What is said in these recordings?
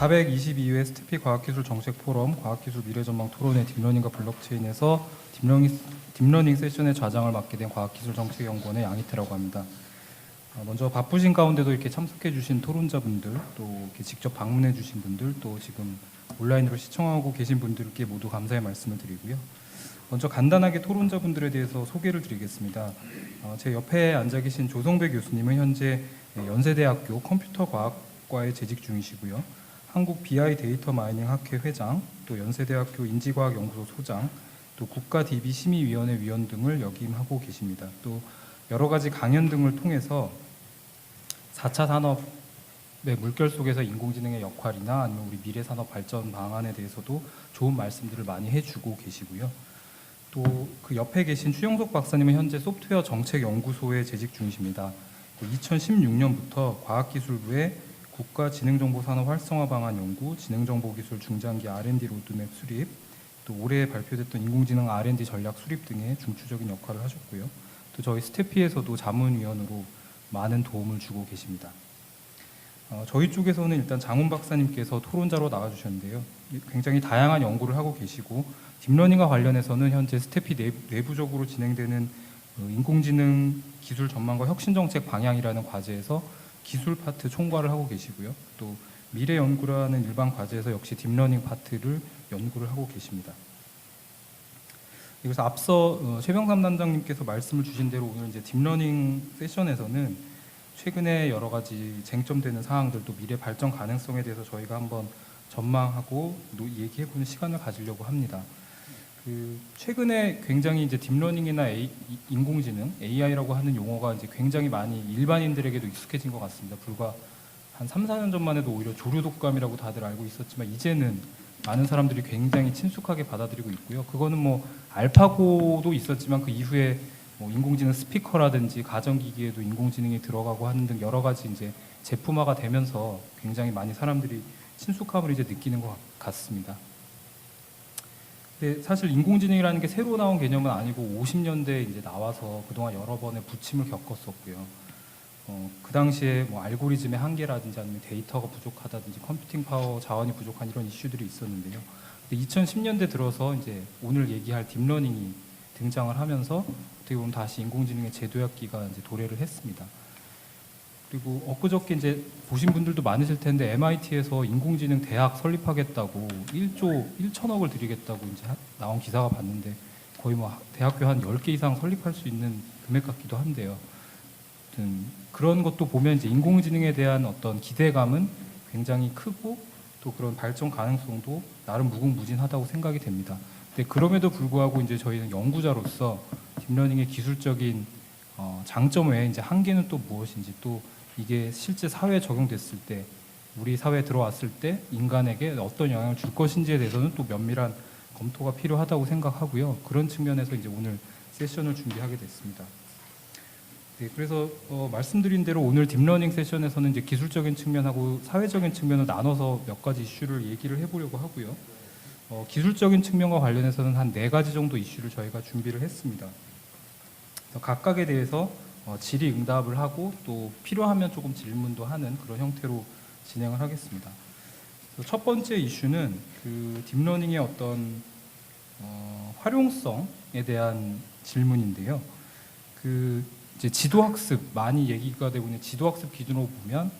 422회 스티피 과학기술 정책 포럼 과학기술 미래전망 토론회 딥러닝과 블록체인에서 딥러닝 세션의 좌장을 맡게 된 과학기술정책연구원의 양희태라고 합니다. 먼저 바쁘신 가운데도 이렇게 참석해 주신 토론자분들, 또 이렇게 직접 방문해 주신 분들, 또 지금 온라인으로 시청하고 계신 분들께 모두 감사의 말씀을 드리고요. 먼저 간단하게 토론자분들에 대해서 소개를 드리겠습니다. 제 옆에 앉아 계신 조성배 교수님은 현재 연세대학교 컴퓨터과학과에 재직 중이시고요. 한국 BI 데이터 마이닝 학회 회장, 또 연세대학교 인지과학연구소 소장, 또 국가 DB 심의위원회 위원 등을 역임하고 계십니다. 또 여러 가지 강연 등을 통해서 4차 산업의 물결 속에서 인공지능의 역할이나 아니면 우리 미래산업 발전 방안에 대해서도 좋은 말씀들을 많이 해주고 계시고요. 또 그 옆에 계신 추영석 박사님은 현재 소프트웨어 정책연구소에 재직 중이십니다. 2016년부터 과학기술부의 국가지능정보산업 활성화 방안 연구, 지능정보기술 중장기 R&D 로드맵 수립, 또 올해 발표됐던 인공지능 R&D 전략 수립 등의 중추적인 역할을 하셨고요. 또 저희 스태피에서도 자문위원으로 많은 도움을 주고 계십니다. 저희 쪽에서는 일단 장훈 박사님께서 토론자로 나와주셨는데요. 굉장히 다양한 연구를 하고 계시고 딥러닝과 관련해서는 현재 스태피 내부적으로 진행되는 인공지능 기술 전망과 혁신정책 방향이라는 과제에서 기술 파트 총괄을 하고 계시고요. 또 미래 연구라는 일반 과제에서 역시 딥러닝 파트를 연구를 하고 계십니다. 그래서 앞서 최병삼 단장님께서 말씀을 주신 대로 오늘 이제 딥러닝 세션에서는 최근에 여러 가지 쟁점되는 사항들 또 미래 발전 가능성에 대해서 저희가 한번 전망하고 얘기해보는 시간을 가지려고 합니다. 최근에 굉장히 이제 딥러닝이나 인공지능, AI라고 하는 용어가 이제 굉장히 많이 일반인들에게도 익숙해진 것 같습니다. 불과 한 3, 4년 전만 해도 오히려 조류독감이라고 다들 알고 있었지만 이제는 많은 사람들이 굉장히 친숙하게 받아들이고 있고요. 그거는 뭐 알파고도 있었지만 그 이후에 뭐 인공지능 스피커라든지 가전기기에도 인공지능이 들어가고 하는 등 여러 가지 이제 제품화가 되면서 굉장히 많이 사람들이 친숙함을 이제 느끼는 것 같습니다. 근데 사실 인공지능이라는 게 새로 나온 개념은 아니고 50년대에 이제 나와서 그동안 여러 번의 부침을 겪었었고요. 그 당시에 뭐 알고리즘의 한계라든지 아니면 데이터가 부족하다든지 컴퓨팅 파워 자원이 부족한 이런 이슈들이 있었는데요. 근데 2010년대 들어서 이제 오늘 얘기할 딥러닝이 등장을 하면서 어떻게 보면 다시 인공지능의 재도약기가 이제 도래를 했습니다. 그리고 엊그저께 이제 보신 분들도 많으실 텐데 MIT에서 인공지능 대학 설립하겠다고 1조 1천억을 들이겠다고 이제 나온 기사가 봤는데 거의 뭐 대학교 한 10개 이상 설립할 수 있는 금액 같기도 한데요. 그런 것도 보면 이제 인공지능에 대한 어떤 기대감은 굉장히 크고 또 그런 발전 가능성도 나름 무궁무진하다고 생각이 됩니다. 근데 그럼에도 불구하고 이제 저희는 연구자로서 딥러닝의 기술적인 장점 외에 이제 한계는 또 무엇인지 또 이게 실제 사회에 적용됐을 때 우리 사회에 들어왔을 때 인간에게 어떤 영향을 줄 것인지에 대해서는 또 면밀한 검토가 필요하다고 생각하고요. 그런 측면에서 이제 오늘 세션을 준비하게 됐습니다. 네, 그래서 말씀드린 대로 오늘 딥러닝 세션에서는 이제 기술적인 측면하고 사회적인 측면을 나눠서 몇 가지 이슈를 얘기를 해보려고 하고요. 기술적인 측면과 관련해서는 한 4가지 정도 이슈를 저희가 준비를 했습니다. 각각에 대해서 질의응답을 하고 또 필요하면 조금 질문도 하는 그런 형태로 진행을 하겠습니다. 첫 번째 이슈는 그 딥러닝의 어떤 활용성에 대한 질문인데요. 이제 지도학습 많이 얘기가 되고 있는 지도학습 기준으로 보면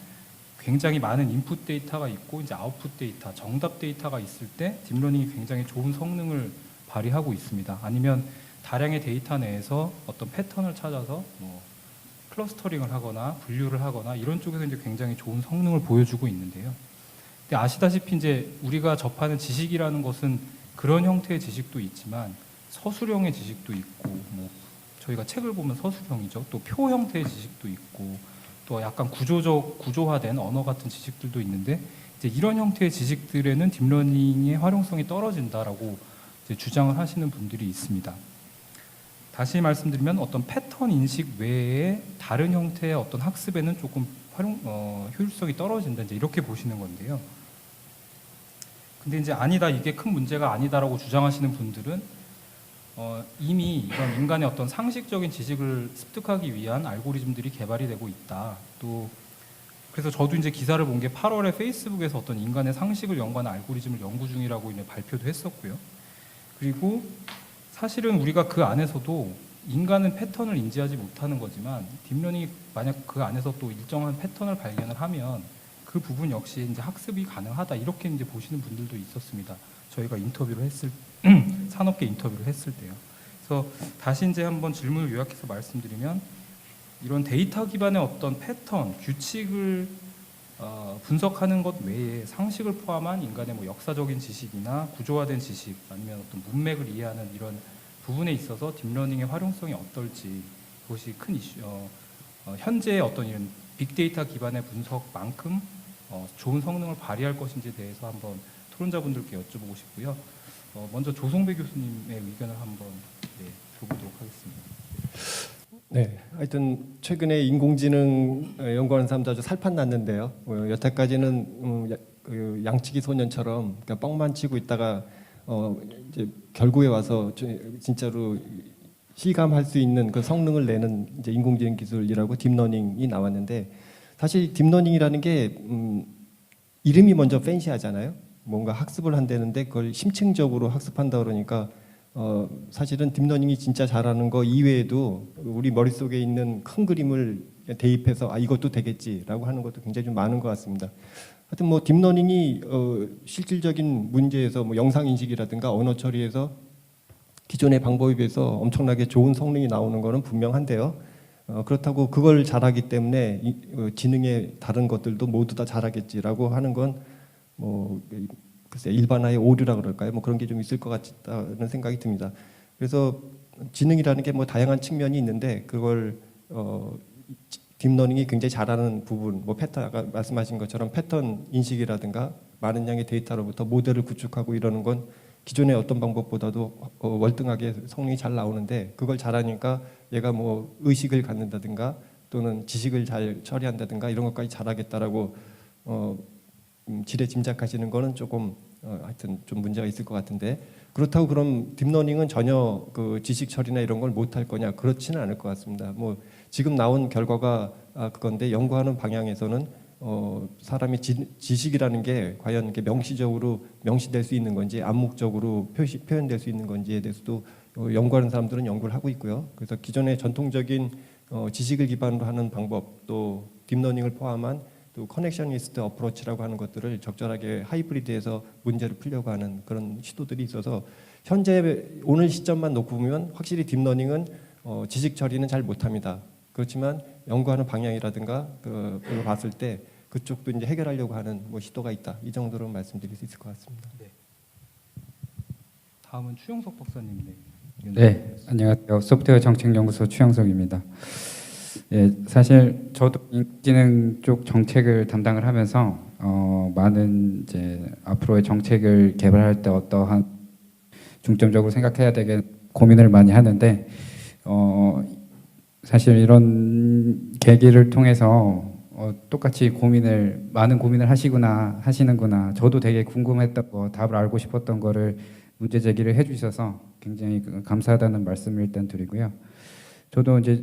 굉장히 많은 인풋 데이터가 있고 이제 아웃풋 데이터, 정답 데이터가 있을 때 딥러닝이 굉장히 좋은 성능을 발휘하고 있습니다. 아니면 다량의 데이터 내에서 어떤 패턴을 찾아서 뭐 클러스터링을 하거나 분류를 하거나 이런 쪽에서 이제 굉장히 좋은 성능을 보여주고 있는데요. 근데 아시다시피 이제 우리가 접하는 지식이라는 것은 그런 형태의 지식도 있지만 서술형의 지식도 있고 뭐 저희가 책을 보면 서술형이죠. 또 표 형태의 지식도 있고 또 약간 구조화된 언어 같은 지식들도 있는데 이제 이런 형태의 지식들에는 딥러닝의 활용성이 떨어진다라고 이제 주장을 하시는 분들이 있습니다. 다시 말씀드리면 어떤 패턴 인식 외에 다른 형태의 어떤 학습에는 조금 효율성이 떨어진다 이제 이렇게 보시는 건데요. 근데 이제 아니다, 이게 큰 문제가 아니다라고 주장하시는 분들은 이미 이런 인간의 어떤 상식적인 지식을 습득하기 위한 알고리즘들이 개발이 되고 있다. 또 그래서 저도 이제 기사를 본 게 8월에 페이스북에서 어떤 인간의 상식을 연구하는 알고리즘을 연구 중이라고 이제 발표도 했었고요. 그리고 사실은 우리가 그 안에서도 인간은 패턴을 인지하지 못하는 거지만 딥러닝이 만약 그 안에서 또 일정한 패턴을 발견을 하면 그 부분 역시 이제 학습이 가능하다 이렇게 이제 보시는 분들도 있었습니다. 저희가 인터뷰를 했을 산업계 인터뷰를 했을 때요. 그래서 다시 이제 한번 질문을 요약해서 말씀드리면 이런 데이터 기반의 어떤 패턴, 규칙을 분석하는 것 외에 상식을 포함한 인간의 뭐 역사적인 지식이나 구조화된 지식 아니면 어떤 문맥을 이해하는 이런 부분에 있어서 딥러닝의 활용성이 어떨지 그것이 큰 이슈, 현재의 어떤 이런 빅데이터 기반의 분석만큼 좋은 성능을 발휘할 것인지에 대해서 한번 토론자분들께 여쭤보고 싶고요. 먼저 조성배 교수님의 의견을 한번 들어보도록 하겠습니다. 네, 하여튼 최근에 인공지능 연구하는 사람들 아주 살판 났는데요. 여태까지는 그 양치기 소년처럼 그러니까 뻥만 치고 있다가 이제 결국에 와서 진짜로 실감할 수 있는 그 성능을 내는 이제 인공지능 기술이라고 딥러닝이 나왔는데 사실 딥러닝이라는 게 이름이 먼저 팬시하잖아요. 뭔가 학습을 한다는데 그걸 심층적으로 학습한다 그러니까 사실은 딥러닝이 진짜 잘하는 거 이외에도 우리 머릿속에 있는 큰 그림을 대입해서 이것도 되겠지라고 하는 것도 굉장히 좀 많은 것 같습니다. 하여튼 뭐 딥러닝이 실질적인 문제에서 뭐 영상 인식이라든가 언어 처리에서 기존의 방법에 비해서 엄청나게 좋은 성능이 나오는 것은 분명한데요. 그렇다고 그걸 잘하기 때문에 지능의 다른 것들도 모두 다 잘하겠지라고 하는 건 뭐 글쎄 일반화의 오류라 그럴까요? 뭐 그런 게 좀 있을 것 같다는 생각이 듭니다. 그래서 지능이라는 게 뭐 다양한 측면이 있는데 그걸 딥러닝이 굉장히 잘하는 부분, 뭐 패턴 아까 말씀하신 것처럼 패턴 인식이라든가 많은 양의 데이터로부터 모델을 구축하고 이러는 건 기존의 어떤 방법보다도 월등하게 성능이 잘 나오는데 그걸 잘하니까 얘가 뭐 의식을 갖는다든가 또는 지식을 잘 처리한다든가 이런 것까지 잘하겠다라고 지레 짐작하시는 거는 조금 하여튼 좀 문제가 있을 것 같은데 그렇다고 그럼 딥러닝은 전혀 그 지식 처리나 이런 걸 못할 거냐 그렇지는 않을 것 같습니다. 뭐 지금 나온 결과가 그건데 연구하는 방향에서는 사람이 지식이라는 게 과연 이렇게 명시적으로 명시될 수 있는 건지 암묵적으로 표현될 수 있는 건지에 대해서도 연구하는 사람들은 연구를 하고 있고요. 그래서 기존의 전통적인 지식을 기반으로 하는 방법 또 딥러닝을 포함한 또 커넥셔니스트 어프로치라고 하는 것들을 적절하게 하이브리드해서 문제를 풀려고 하는 그런 시도들이 있어서 현재 오늘 시점만 놓고 보면 확실히 딥러닝은 지식 처리는 잘 못합니다. 그렇지만 연구하는 방향이라든가 그걸 봤을 때 그쪽도 이제 해결하려고 하는 뭐 시도가 있다. 이 정도로 말씀드릴 수 있을 것 같습니다. 네. 다음은 추영석 박사님. 네, 안녕하세요. 소프트웨어 정책연구소 추영석입니다. 예, 사실 저도 인공지능 쪽 정책을 담당을 하면서 많은 이제 앞으로의 정책을 개발할 때 어떠한 중점적으로 생각해야 되게 고민을 많이 하는데 사실 이런 계기를 통해서 똑같이 많은 고민을 하시는구나. 저도 되게 궁금했던 거, 답을 알고 싶었던 거를 문제 제기를 해주셔서 굉장히 감사하다는 말씀을 일단 드리고요. 저도 이제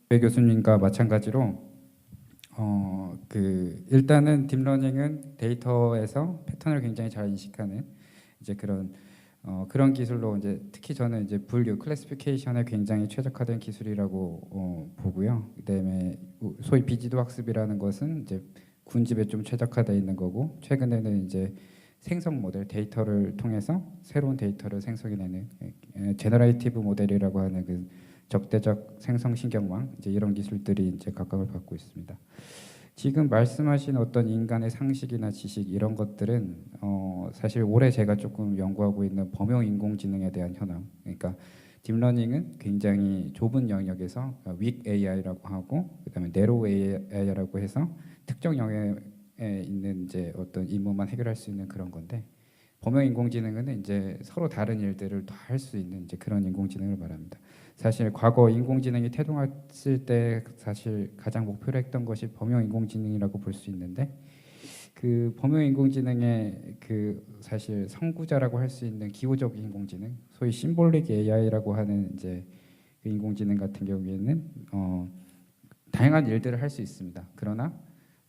배 교수님과 마찬가지로 일단은 딥러닝은 데이터에서 패턴을 굉장히 잘 인식하는 이제 그런 기술로 이제 특히 저는 이제 분류 클래시피케이션에 굉장히 최적화된 기술이라고 보고요. 그다음에 소위 비지도 학습이라는 것은 이제 군집에 좀 최적화되어 있는 거고 최근에는 이제 생성 모델 데이터를 통해서 새로운 데이터를 생성해내는 제너레이티브 모델이라고 하는 그 적대적 생성 신경망 이제 이런 기술들이 이제 각광을 받고 있습니다. 지금 말씀하신 어떤 인간의 상식이나 지식 이런 것들은 사실 올해 제가 조금 연구하고 있는 범용 인공지능에 대한 현황. 그러니까 딥러닝은 굉장히 좁은 영역에서 윅 AI라고 하고 그다음에 네로우 AI라고 해서 특정 영역에 있는 이제 어떤 임무만 해결할 수 있는 그런 건데 범용 인공지능은 이제 서로 다른 일들을 다 할 수 있는 이제 그런 인공지능을 말합니다. 사실 과거 인공지능이 태동했을 때 사실 가장 목표로 했던 것이 범용 인공지능이라고 볼 수 있는데 그 범용 인공지능의 그 사실 선구자라고 할 수 있는 기호적 인공지능, 소위 심볼릭 AI라고 하는 이제 그 인공지능 같은 경우에는 다양한 일들을 할 수 있습니다. 그러나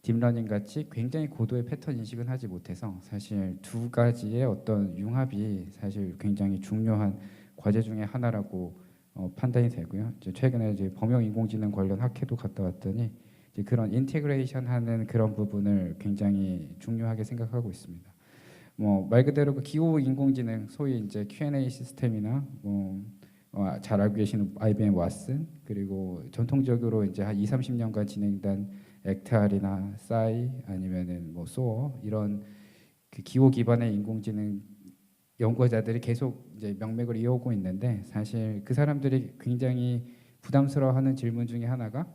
딥러닝 같이 굉장히 고도의 패턴 인식은 하지 못해서 사실 두 가지의 어떤 융합이 사실 굉장히 중요한 과제 중에 하나라고 판단이 되고요. 이제 최근에 이제 범용 인공지능 관련 학회도 갔다 왔더니 이제 그런 인테그레이션하는 그런 부분을 굉장히 중요하게 생각하고 있습니다. 뭐 말 그대로 그 기호 인공지능 소위 이제 Q&A 시스템이나 잘 알고 계시는 IBM 왓슨 그리고 전통적으로 이제 한 2, 30년간 진행된 액트알이나 싸이 아니면은 뭐 소어 이런 그 기호 기반의 인공지능 연구자들이 계속 이제 명맥을 이어오고 있는데 사실 그 사람들이 굉장히 부담스러워하는 질문 중에 하나가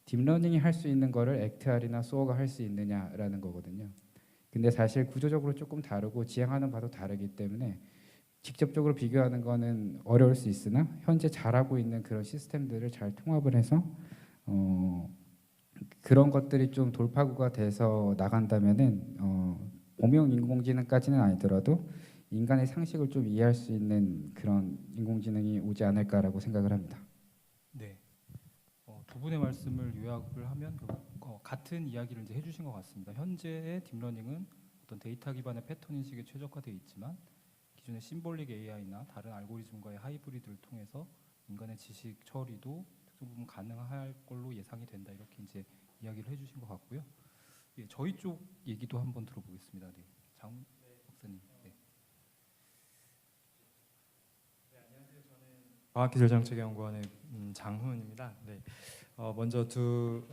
딥러닝이 할 수 있는 거를 액트알이나 소어가 할 수 있느냐라는 거거든요. 근데 사실 구조적으로 조금 다르고 지향하는 바도 다르기 때문에 직접적으로 비교하는 거는 어려울 수 있으나 현재 잘하고 있는 그런 시스템들을 잘 통합을 해서 그런 것들이 좀 돌파구가 돼서 나간다면은 범용 인공지능까지는 아니더라도 인간의 상식을 좀 이해할 수 있는 그런 인공지능이 오지 않을까라고 생각을 합니다. 네. 두 분의 말씀을 요약을 하면 같은 이야기를 이제 해주신 것 같습니다. 현재의 딥러닝은 어떤 데이터 기반의 패턴 인식에 최적화되어 있지만 기존의 심볼릭 AI나 다른 알고리즘과의 하이브리드를 통해서 인간의 지식 처리도 특정 부분 가능할 걸로 예상이 된다. 이렇게 이제 이야기를 해주신 것 같고요. 예, 저희 쪽 얘기도 한번 들어보겠습니다. 네, 장 박사님. 네. 과학기술정책연구원의 장훈입니다. 네, 먼저 두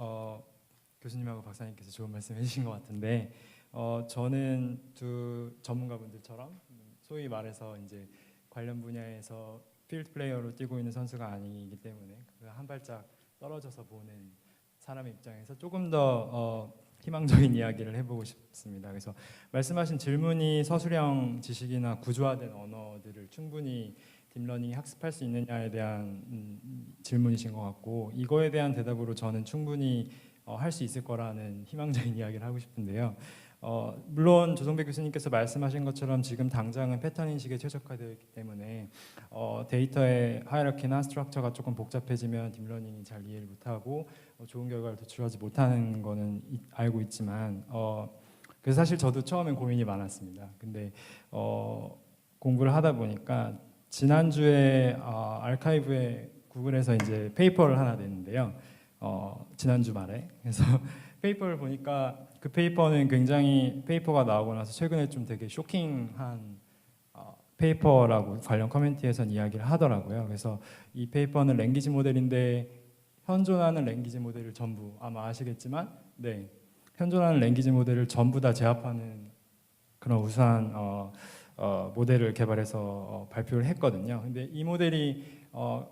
교수님하고 박사님께서 좋은 말씀 해주신 것 같은데 저는 두 전문가분들처럼 소위 말해서 이제 관련 분야에서 필드 플레이어로 뛰고 있는 선수가 아니기 때문에 그 한 발짝 떨어져서 보는 사람의 입장에서 조금 더 희망적인 이야기를 해보고 싶습니다. 그래서 말씀하신 질문이 서술형 지식이나 구조화된 언어들을 충분히 딥러닝이 학습할 수 있느냐에 대한 질문이신 것 같고 이거에 대한 대답으로 저는 충분히 할 수 있을 거라는 희망적인 이야기를 하고 싶은데요. 물론 조성배 교수님께서 말씀하신 것처럼 지금 당장은 패턴 인식에 최적화되어 있기 때문에 데이터의 하이라키나 스트럭처가 조금 복잡해지면 딥러닝이 잘 이해를 못하고 좋은 결과를 도출하지 못하는 거는 알고 있지만 그래서 사실 저도 처음엔 고민이 많았습니다. 근데 공부를 하다 보니까 지난주에 아카이브에 구글에서 이제 페이퍼를 하나 냈는데요. 지난주 말에 그래서 페이퍼를 보니까 그 페이퍼는 굉장히 페이퍼가 나오고 나서 최근에 좀 되게 쇼킹한 페이퍼라고 관련 커뮤니티에선 이야기를 하더라고요. 그래서 이 페이퍼는 랭귀지 모델인데 현존하는 랭귀지 모델을 전부 아마 아시겠지만 네 현존하는 랭귀지 모델을 전부 다 제압하는 그런 우수한 모델을 개발해서 발표를 했거든요. 근데 이 모델이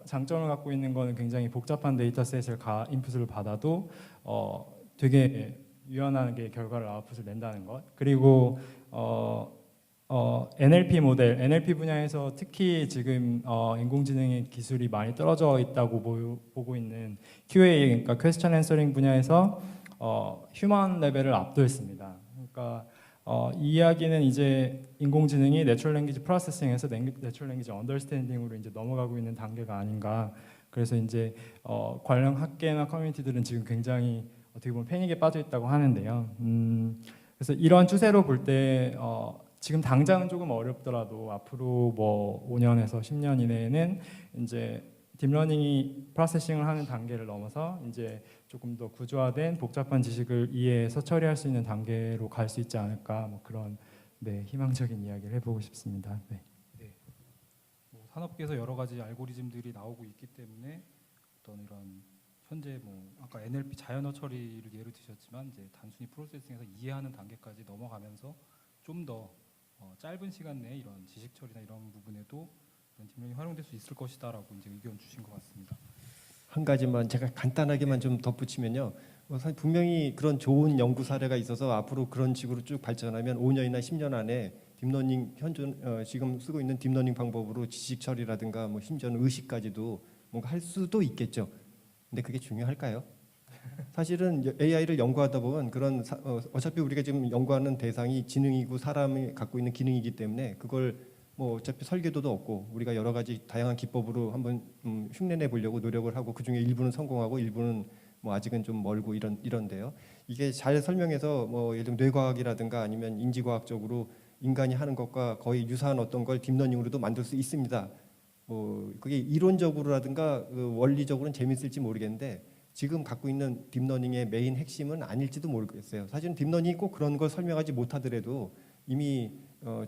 장점을 갖고 있는 거는 굉장히 복잡한 데이터셋을 인풋을 받아도 되게 유연하게 결과를 아웃풋을 낸다는 것. 그리고 NLP 모델, NLP 분야에서 특히 지금 인공지능의 기술이 많이 떨어져 있다고 보고 있는 QA, 그러니까 Question Answering 분야에서 휴먼 레벨을 압도했습니다. 그러니까 이 이야기는 이제 인공지능이 Natural Language Processing에서 Natural Language Understanding으로 이제 넘어가고 있는 단계가 아닌가. 그래서 이제 관련 학계나 커뮤니티들은 지금 굉장히 어떻게 보면 패닉에 빠져 있다고 하는데요. 그래서 이런 추세로 볼 때 지금 당장은 조금 어렵더라도 앞으로 뭐 5년에서 10년 이내에는 이제 딥러닝이 프로세싱을 하는 단계를 넘어서 이제 조금 더 구조화된 복잡한 지식을 이해해서 처리할 수 있는 단계로 갈 수 있지 않을까 뭐 그런 네, 희망적인 이야기를 해보고 싶습니다. 네. 네. 뭐 산업계에서 여러 가지 알고리즘들이 나오고 있기 때문에 어떤 이런 현재 뭐 아까 NLP 자연어 처리를 예로 드셨지만 이제 단순히 프로세싱에서 이해하는 단계까지 넘어가면서 좀 더 짧은 시간 내에 이런 지식 처리나 이런 부분에도 이런 딥러닝이 활용될 수 있을 것이다라고 이제 의견 주신 것 같습니다. 한 가지만 제가 간단하게만 좀 덧붙이면요. 사실 분명히 그런 좋은 연구 사례가 있어서 앞으로 그런 식으로 쭉 발전하면 5년이나 10년 안에 딥러닝 지금 쓰고 있는 딥러닝 방법으로 지식 처리라든가 뭐 심지어는 의식까지도 뭔가 할 수도 있겠죠. 근데 그게 중요할까요? 사실은 AI를 연구하다 보면 그런 어차피 우리가 지금 연구하는 대상이 지능이고 사람이 갖고 있는 기능이기 때문에 그걸 뭐 어차피 설계도도 없고 우리가 여러 가지 다양한 기법으로 한번 흉내내 보려고 노력을 하고 그 중에 일부는 성공하고 일부는 뭐 아직은 좀 멀고 이런데요. 이게 잘 설명해서 뭐 예를 들면 뇌과학이라든가 아니면 인지과학적으로 인간이 하는 것과 거의 유사한 어떤 걸 딥러닝으로도 만들 수 있습니다. 뭐 그게 이론적으로라든가 그 원리적으로는 재밌을지 모르겠는데 지금 갖고 있는 딥러닝의 메인 핵심은 아닐지도 모르겠어요. 사실은 딥러닝이 꼭 그런 걸 설명하지 못하더라도 이미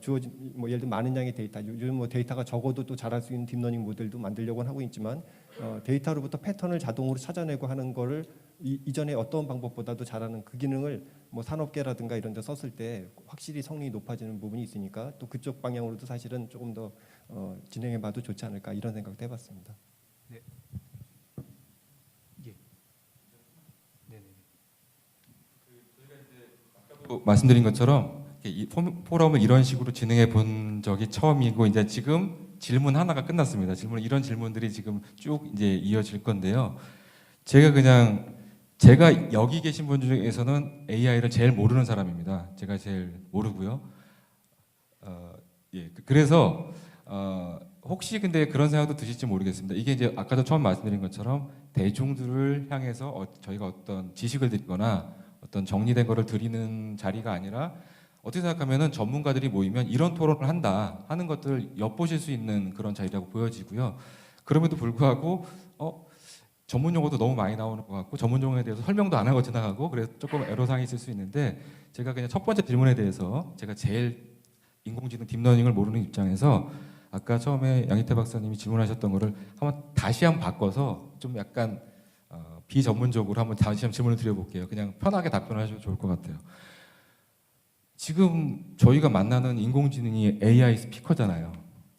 주어진 뭐 예를 들면 많은 양의 데이터, 요즘 뭐 데이터가 적어도 또 잘할 수 있는 딥러닝 모델도 만들려고 하고 있지만 데이터로부터 패턴을 자동으로 찾아내고 하는 거를 이전에 어떤 방법보다도 잘하는 그 기능을 뭐 산업계라든가 이런 데 썼을 때 확실히 성능이 높아지는 부분이 있으니까 또 그쪽 방향으로도 사실은 조금 더 진행해봐도 좋지 않을까 이런 생각도 해봤습니다. 네. 예. 네네. 말씀드린 것처럼 이 포럼을 이런 식으로 진행해 본 적이 처음이고 이제 지금 질문 하나가 끝났습니다. 이런 질문들이 지금 쭉 이제 이어질 건데요. 제가 여기 계신 분 중에서는 AI를 제일 모르는 사람입니다. 제가 제일 모르고요. 예, 그래서 혹시 근데 그런 생각도 드실지 모르겠습니다. 이게 이제 아까도 처음 말씀드린 것처럼 대중들을 향해서 저희가 어떤 지식을 드리거나 어떤 정리된 거를 드리는 자리가 아니라 어떻게 생각하면은 전문가들이 모이면 이런 토론을 한다 하는 것들을 엿보실 수 있는 그런 자리라고 보여지고요. 그럼에도 불구하고 전문 용어도 너무 많이 나오는 것 같고 전문 용어에 대해서 설명도 안 하고 지나가고 그래서 조금 애로사항이 있을 수 있는데 제가 그냥 첫 번째 질문에 대해서 제가 제일 인공지능 딥러닝을 모르는 입장에서 아까 처음에 양희태 박사님이 질문하셨던 거를 다시 한번 바꿔서 좀 약간 비전문적으로 다시 한번 질문을 드려볼게요. 그냥 편하게 답변하셔도 좋을 것 같아요. 지금 저희가 만나는 인공지능이 AI 스피커잖아요.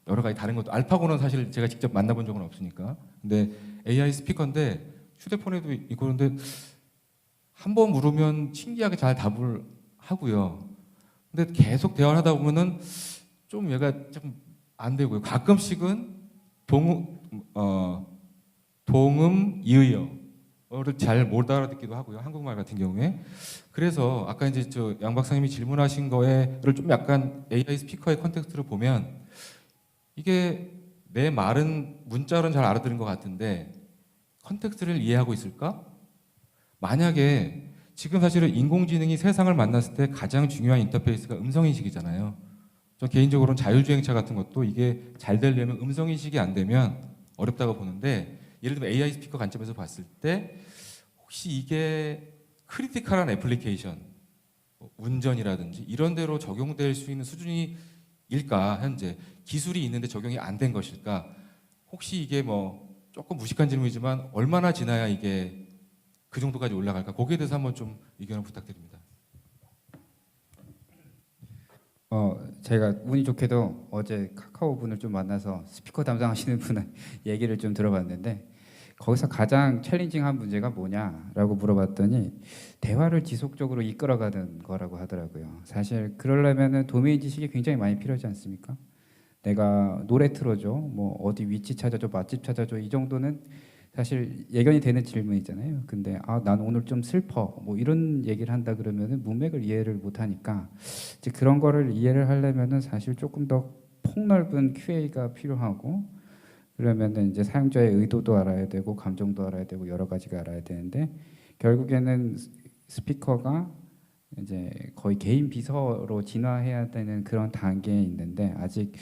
여러 가지 다른 것도 알파고는 사실 제가 직접 만나본 적은 없으니까. 근데 AI 스피커인데 휴대폰에도 있고 그런데 한 번 물으면 신기하게 잘 답을 하고요. 근데 계속 대화를 하다 보면은 좀 얘가 좀 안 되고요. 가끔씩은 동음 이의어를 잘 못 알아듣기도 하고요. 한국말 같은 경우에. 그래서 아까 이제 양 박사님이 질문하신 거에를 좀 약간 AI 스피커의 컨텍스트를 보면 이게 내 말은 문자로는 잘 알아들은 것 같은데 컨텍스트를 이해하고 있을까? 만약에 지금 사실은 인공지능이 세상을 만났을 때 가장 중요한 인터페이스가 음성인식이잖아요. 저 개인적으로는 자율주행차 같은 것도 이게 잘 되려면 음성인식이 안 되면 어렵다고 보는데 예를 들면 AI 스피커 관점에서 봤을 때 혹시 이게 크리티컬한 애플리케이션, 운전이라든지 이런 데로 적용될 수 있는 수준일까 현재 기술이 있는데 적용이 안 된 것일까? 혹시 이게 뭐 조금 무식한 질문이지만 얼마나 지나야 이게 그 정도까지 올라갈까? 거기에 대해서 한번 좀 의견을 부탁드립니다. 제가 운이 좋게도 어제 카카오 분을 좀 만나서 스피커 담당하시는 분의 얘기를 좀 들어봤는데 거기서 가장 챌린징한 문제가 뭐냐라고 물어봤더니 대화를 지속적으로 이끌어가는 거라고 하더라고요. 사실 그러려면은 도메인 지식이 굉장히 많이 필요하지 않습니까? 내가 노래 틀어줘, 뭐 어디 위치 찾아줘, 맛집 찾아줘 이 정도는 사실 예견이 되는 질문이잖아요. 근데 난 오늘 좀 슬퍼 뭐 이런 얘기를 한다 그러면은 문맥을 이해를 못하니까 이제 그런 거를 이해를 하려면은 사실 조금 더 폭넓은 QA가 필요하고 그러면은 이제 사용자의 의도도 알아야 되고 감정도 알아야 되고 여러 가지가 알아야 되는데 결국에는 스피커가 이제 거의 개인 비서로 진화해야 되는 그런 단계에 있는데 아직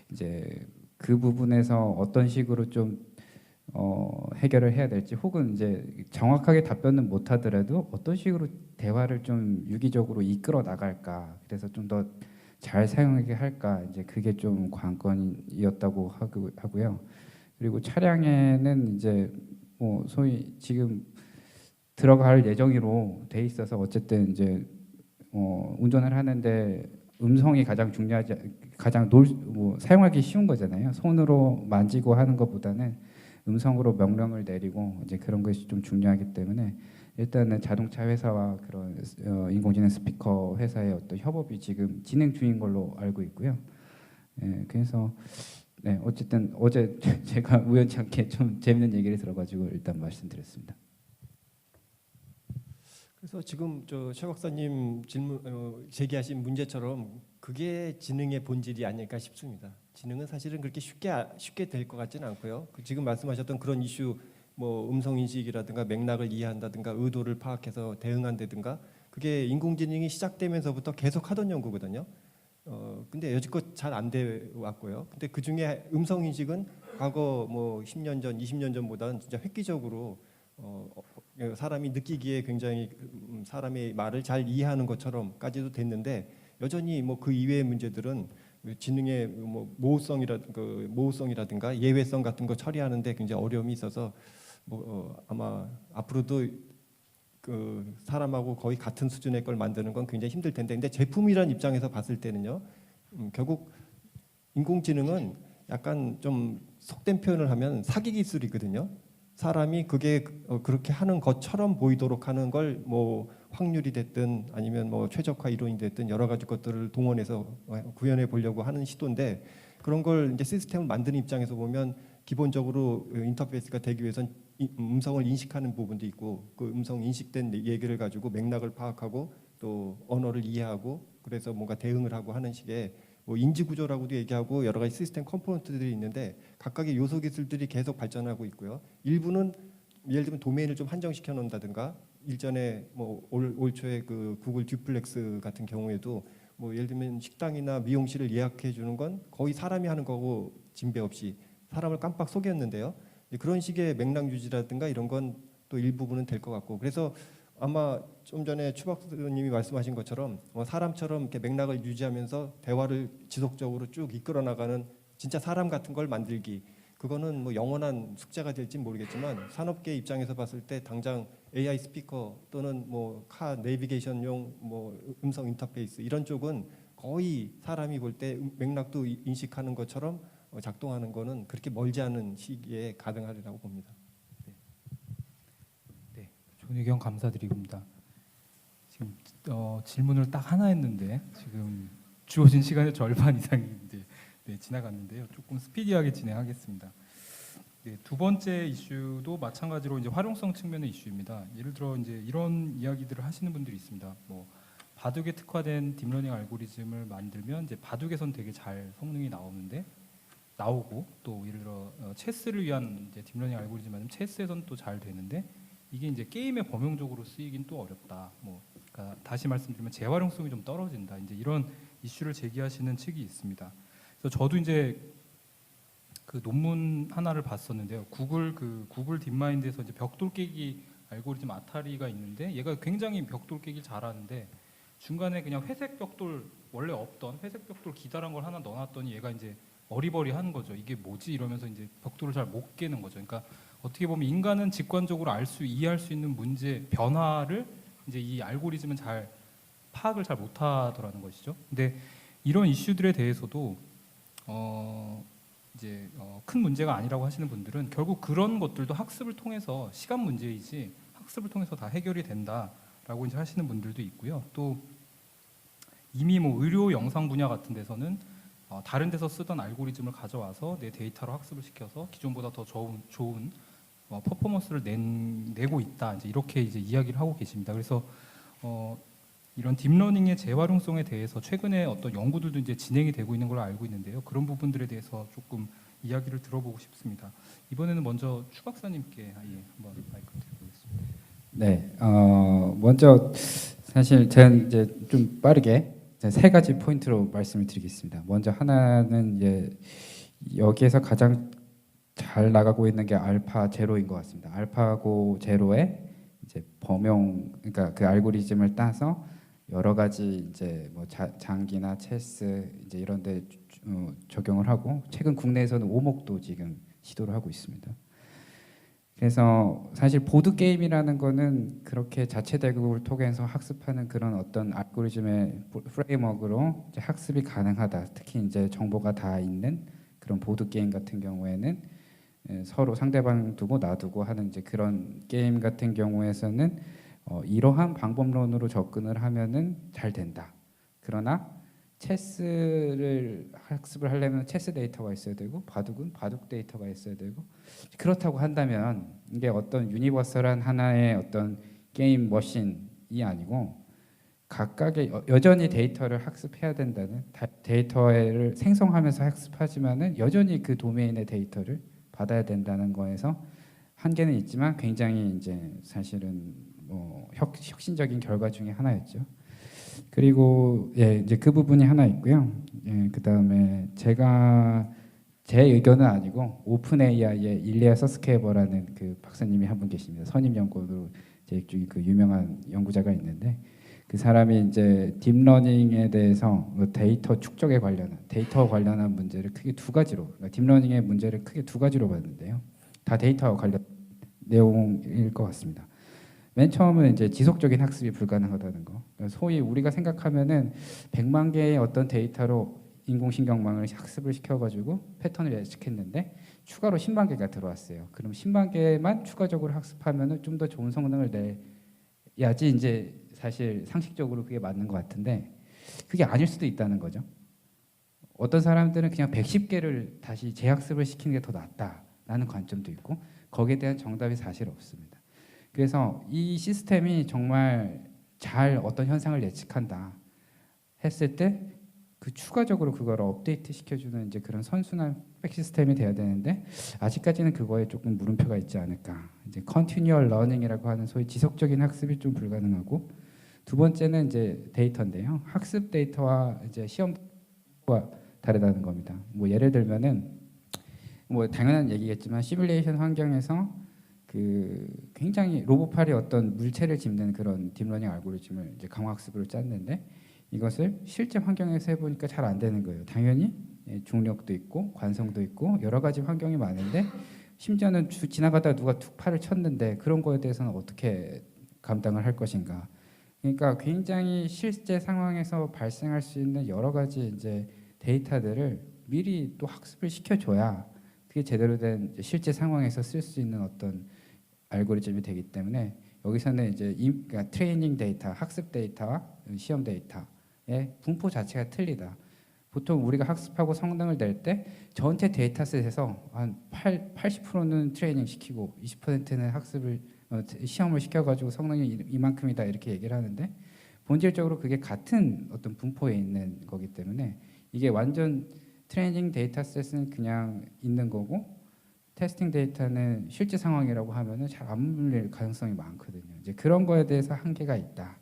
이제 그 부분에서 어떤 식으로 좀 해결을 해야 될지 혹은 이제 정확하게 답변은 못 하더라도 어떤 식으로 대화를 좀 유기적으로 이끌어 나갈까 그래서 좀 더 잘 사용하게 할까 이제 그게 좀 관건이었다고 하고요. 그리고 차량에는 이제 뭐 소위 지금 들어갈 예정으로 돼 있어서 어쨌든 이제 운전을 하는데 음성이 가장 중요하지 가장 사용하기 쉬운 거잖아요. 손으로 만지고 하는 것보다는 음성으로 명령을 내리고 이제 그런 것이 좀 중요하기 때문에 일단은 자동차 회사와 그런 인공지능 스피커 회사의 어떤 협업이 지금 진행 중인 걸로 알고 있고요. 예, 그래서 네, 어쨌든 어제 제가 우연치 않게 좀 재밌는 얘기를 들어가지고 일단 말씀드렸습니다. 그래서 지금 최 박사님 질문 제기하신 문제처럼 그게 지능의 본질이 아닐까 싶습니다. 지능은 사실은 그렇게 쉽게 될 것 같지는 않고요. 지금 말씀하셨던 그런 이슈 뭐 음성 인식이라든가 맥락을 이해한다든가 의도를 파악해서 대응한다든가 그게 인공지능이 시작되면서부터 계속 하던 연구거든요. 근데 여지껏 잘 안 돼 왔고요. 근데 그 중에 음성 인식은 과거 뭐 10년 전, 20년 전보다는 진짜 획기적으로 사람이 느끼기에 굉장히 사람의 말을 잘 이해하는 것처럼까지도 됐는데 여전히 뭐 그 이외의 문제들은 지능의 뭐 모호성이라든가 예외성 같은 거 처리하는데 굉장히 어려움이 있어서 아마 앞으로도 그 사람하고 거의 같은 수준의 걸 만드는 건 굉장히 힘들 텐데, 근데 제품이라는 입장에서 봤을 때는요, 결국 인공지능은 약간 좀 속된 표현을 하면 사기 기술이거든요. 사람이 그게 그렇게 하는 것처럼 보이도록 하는 걸 뭐 확률이 됐든 아니면 뭐 최적화 이론이 됐든 여러 가지 것들을 동원해서 구현해 보려고 하는 시도인데, 그런 걸 이제 시스템을 만드는 입장에서 보면 기본적으로 인터페이스가 되기 위해선 음성을 인식하는 부분도 있고, 그 음성 인식된 얘기를 가지고 맥락을 파악하고 또 언어를 이해하고 그래서 뭔가 대응을 하고 하는 식의 뭐 인지 구조라고도 얘기하고 여러 가지 시스템 컴포넌트들이 있는데 각각의 요소 기술들이 계속 발전하고 있고요. 일부는 예를 들면 도메인을 좀 한정시켜 놓는다든가, 일전에 뭐 올 초에 그 구글 듀플렉스 같은 경우에도 뭐 예를 들면 식당이나 미용실을 예약해 주는 건 거의 사람이 하는 거고 진배 없이 사람을 깜빡 속였는데요. 그런 식의 맥락 유지라든가 이런 건 또 일부분은 될 것 같고, 그래서 아마 좀 전에 추박사님이 말씀하신 것처럼 사람처럼 이렇게 맥락을 유지하면서 대화를 지속적으로 쭉 이끌어 나가는 진짜 사람 같은 걸 만들기, 그거는 뭐 영원한 숙제가 될지 모르겠지만 산업계 입장에서 봤을 때 당장 AI 스피커 또는 뭐 카 내비게이션용 뭐 음성 인터페이스 이런 쪽은 거의 사람이 볼 때 맥락도 인식하는 것처럼 작동하는 거는 그렇게 멀지 않은 시기에 가능하리라고 봅니다. 네, 좋은 의견 감사드립니다. 지금 질문을 딱 하나 했는데 지금 주어진 시간의 절반 이상이 이제 지나갔는데요. 조금 스피디하게 진행하겠습니다. 네, 두 번째 이슈도 마찬가지로 이제 활용성 측면의 이슈입니다. 예를 들어 이제 이런 이야기들을 하시는 분들이 있습니다. 뭐 바둑에 특화된 딥러닝 알고리즘을 만들면 이제 바둑에선 되게 잘 성능이 나오고, 또 예를 들어 체스를 위한 이제 딥러닝 알고리즘 만들면 체스에선 또 잘 되는데 이게 이제 게임에 범용적으로 쓰이긴 또 어렵다. 뭐 그러니까 다시 말씀드리면 재활용성이 좀 떨어진다. 이제 이런 이슈를 제기하시는 측이 있습니다. 그래서 저도 이제 그 논문 하나를 봤었는데요. 구글 딥마인드에서 이제 벽돌 깨기 알고리즘 아타리가 있는데 얘가 굉장히 벽돌 깨기 잘하는데 중간에 그냥 회색 벽돌, 원래 없던 회색 벽돌 기다란 걸 하나 넣어놨더니 얘가 이제 어리버리한 거죠. 이게 뭐지 이러면서 이제 벽돌을 잘 못 깨는 거죠. 그러니까 어떻게 보면 인간은 직관적으로 이해할 수 있는 문제 변화를 이제 이 알고리즘은 잘 파악을 잘 못하더라는 것이죠. 근데 이런 이슈들에 대해서도 큰 문제가 아니라고 하시는 분들은 결국 그런 것들도 학습을 통해서 시간 문제이지 학습을 통해서 다 해결이 된다라고 이제 하시는 분들도 있고요. 또 이미 뭐 의료 영상 분야 같은 데서는 다른 데서 쓰던 알고리즘을 가져와서 내 데이터로 학습을 시켜서 기존보다 더 좋은 퍼포먼스를 내고 있다. 이제 이렇게 이제 이야기를 하고 계십니다. 그래서 이런 딥러닝의 재활용성에 대해서 최근에 어떤 연구들도 이제 진행이 되고 있는 걸로 알고 있는데요. 그런 부분들에 대해서 조금 이야기를 들어보고 싶습니다. 이번에는 먼저 추 박사님께 한번 마이크 드리겠습니다. 네, 먼저 사실 저는 이제 좀 빠르게 세 가지 포인트로 말씀을 드리겠습니다. 먼저 하나는 이제 여기에서 가장 잘 나가고 있는 게 알파 제로인 것 같습니다. 알파고 제로의 이제 그러니까 그 알고리즘을 따서 여러 가지 이제 뭐 장기나 체스 이제 이런데 적용을 하고, 최근 국내에서는 오목도 지금 시도를 하고 있습니다. 그래서 사실 보드 게임이라는 거는 그렇게 자체 대국을 통해서 학습하는 그런 어떤 알고리즘의 프레임워크로 이제 학습이 가능하다. 특히 이제 정보가 다 있는 그런 보드 게임 같은 경우에는 서로 상대방 두고 놔두고 하는 이제 그런 게임 같은 경우에서는 이러한 방법론으로 접근을 하면은 잘 된다. 그러나 체스를 학습을 하려면 체스 데이터가 있어야 되고 바둑은 바둑 데이터가 있어야 되고, 그렇다고 한다면 이게 어떤 유니버설한 하나의 어떤 게임 머신이 아니고 각각의 여전히 데이터를 학습해야 된다는, 데이터를 생성하면서 학습하지만은 여전히 그 도메인의 데이터를 받아야 된다는 거에서 한계는 있지만 굉장히 이제 사실은 뭐 혁신적인 결과 중에 하나였죠. 그리고 예, 이제 그 부분이 하나 있고요. 예, 그다음에 제 의견은 아니고 오픈 AI의 일리아 서스케이버라는 그 박사님이 한 분 계십니다. 선임 연구로 제 그 유명한 연구자가 있는데 그 사람이 이제 딥러닝에 대해서 데이터 축적에 관련한 데이터와 관련한 문제를 크게 두 가지로 그러니까 딥러닝의 문제를 크게 두 가지로 봤는데요. 다 데이터와 관련 내용일 것 같습니다. 맨 처음은 이제 지속적인 학습이 불가능하다는 거. 그러니까 소위 우리가 생각하면은 100만 개의 어떤 데이터로 인공신경망을 학습을 시켜가지고 패턴을 예측했는데 추가로 10만 개가 들어왔어요. 그럼 10만 개만 추가적으로 학습하면은 좀 더 좋은 성능을 내야지 이제 사실 상식적으로 그게 맞는 것 같은데 그게 아닐 수도 있다는 거죠. 어떤 사람들은 그냥 110개를 다시 재학습을 시키는 게 더 낫다라는 관점도 있고 거기에 대한 정답이 사실 없습니다. 그래서 이 시스템이 정말 잘 어떤 현상을 예측한다 했을 때 그 추가적으로 그걸 업데이트 시켜주는 이제 그런 선순환 백 시스템이 돼야 되는데 아직까지는 그거에 조금 물음표가 있지 않을까. 이제 continual learning이라고 하는 소위 지속적인 학습이 좀 불가능하고 두 번째는 이제 데이터인데요. 학습 데이터와 이제 시험과 다르다는 겁니다. 뭐 예를 들면은 뭐 당연한 얘기겠지만 시뮬레이션 환경에서 그 굉장히 로봇팔이 어떤 물체를 짚는 그런 딥러닝 알고리즘을 이제 강화학습으로 짰는데 이것을 실제 환경에서 해보니까 잘 안 되는 거예요. 당연히 중력도 있고 관성도 있고 여러 가지 환경이 많은데 심지어는 지나가다 누가 툭 팔을 쳤는데 그런 거에 대해서는 어떻게 감당을 할 것인가. 그러니까 굉장히 실제 상황에서 발생할 수 있는 여러 가지 이제 데이터들을 미리 또 학습을 시켜줘야 그게 제대로 된 실제 상황에서 쓸 수 있는 어떤 알고리즘이 되기 때문에 여기서는 이제 그러니까 트레이닝 데이터, 학습 데이터와 시험 데이터의 분포 자체가 틀리다. 보통 우리가 학습하고 성능을 낼 때 전체 데이터셋에서 한 80%는 트레이닝 시키고 20%는 학습을 시험을 시켜가지고 성능이 이만큼이다 이렇게 얘기를 하는데 본질적으로 그게 같은 어떤 분포에 있는 거기 때문에 이게 완전 트레이닝 데이터셋은 그냥 있는 거고 테스팅 데이터는 실제 상황이라고 하면은 잘 안 물릴 가능성이 많거든요. 이제 그런 거에 대해서 한계가 있다.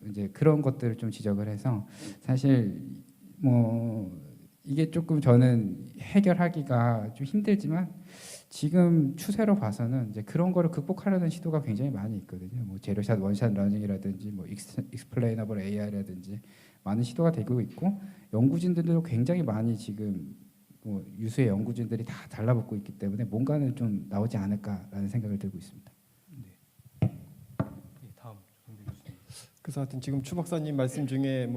이제 그런 것들을 좀 지적을 해서 사실 뭐 이게 조금 저는 해결하기가 좀 힘들지만 지금 추세로 봐서는 이제 그런 거를 극복하려는 시도가 굉장히 많이 있거든요. 뭐 제로샷 원샷 러닝이라든지 뭐 익스플레이너블 AI라든지 많은 시도가 되고 있고 연구진들도 굉장히 많이 지금 뭐 유수의 연구진들이 다 달라붙고 있기 때문에 뭔가는 좀 나오지 않을까라는 생각을 들고 있습니다. 예, 다음 조성길 교수님. 그래서 하여튼 지금 추 박사님 말씀 중에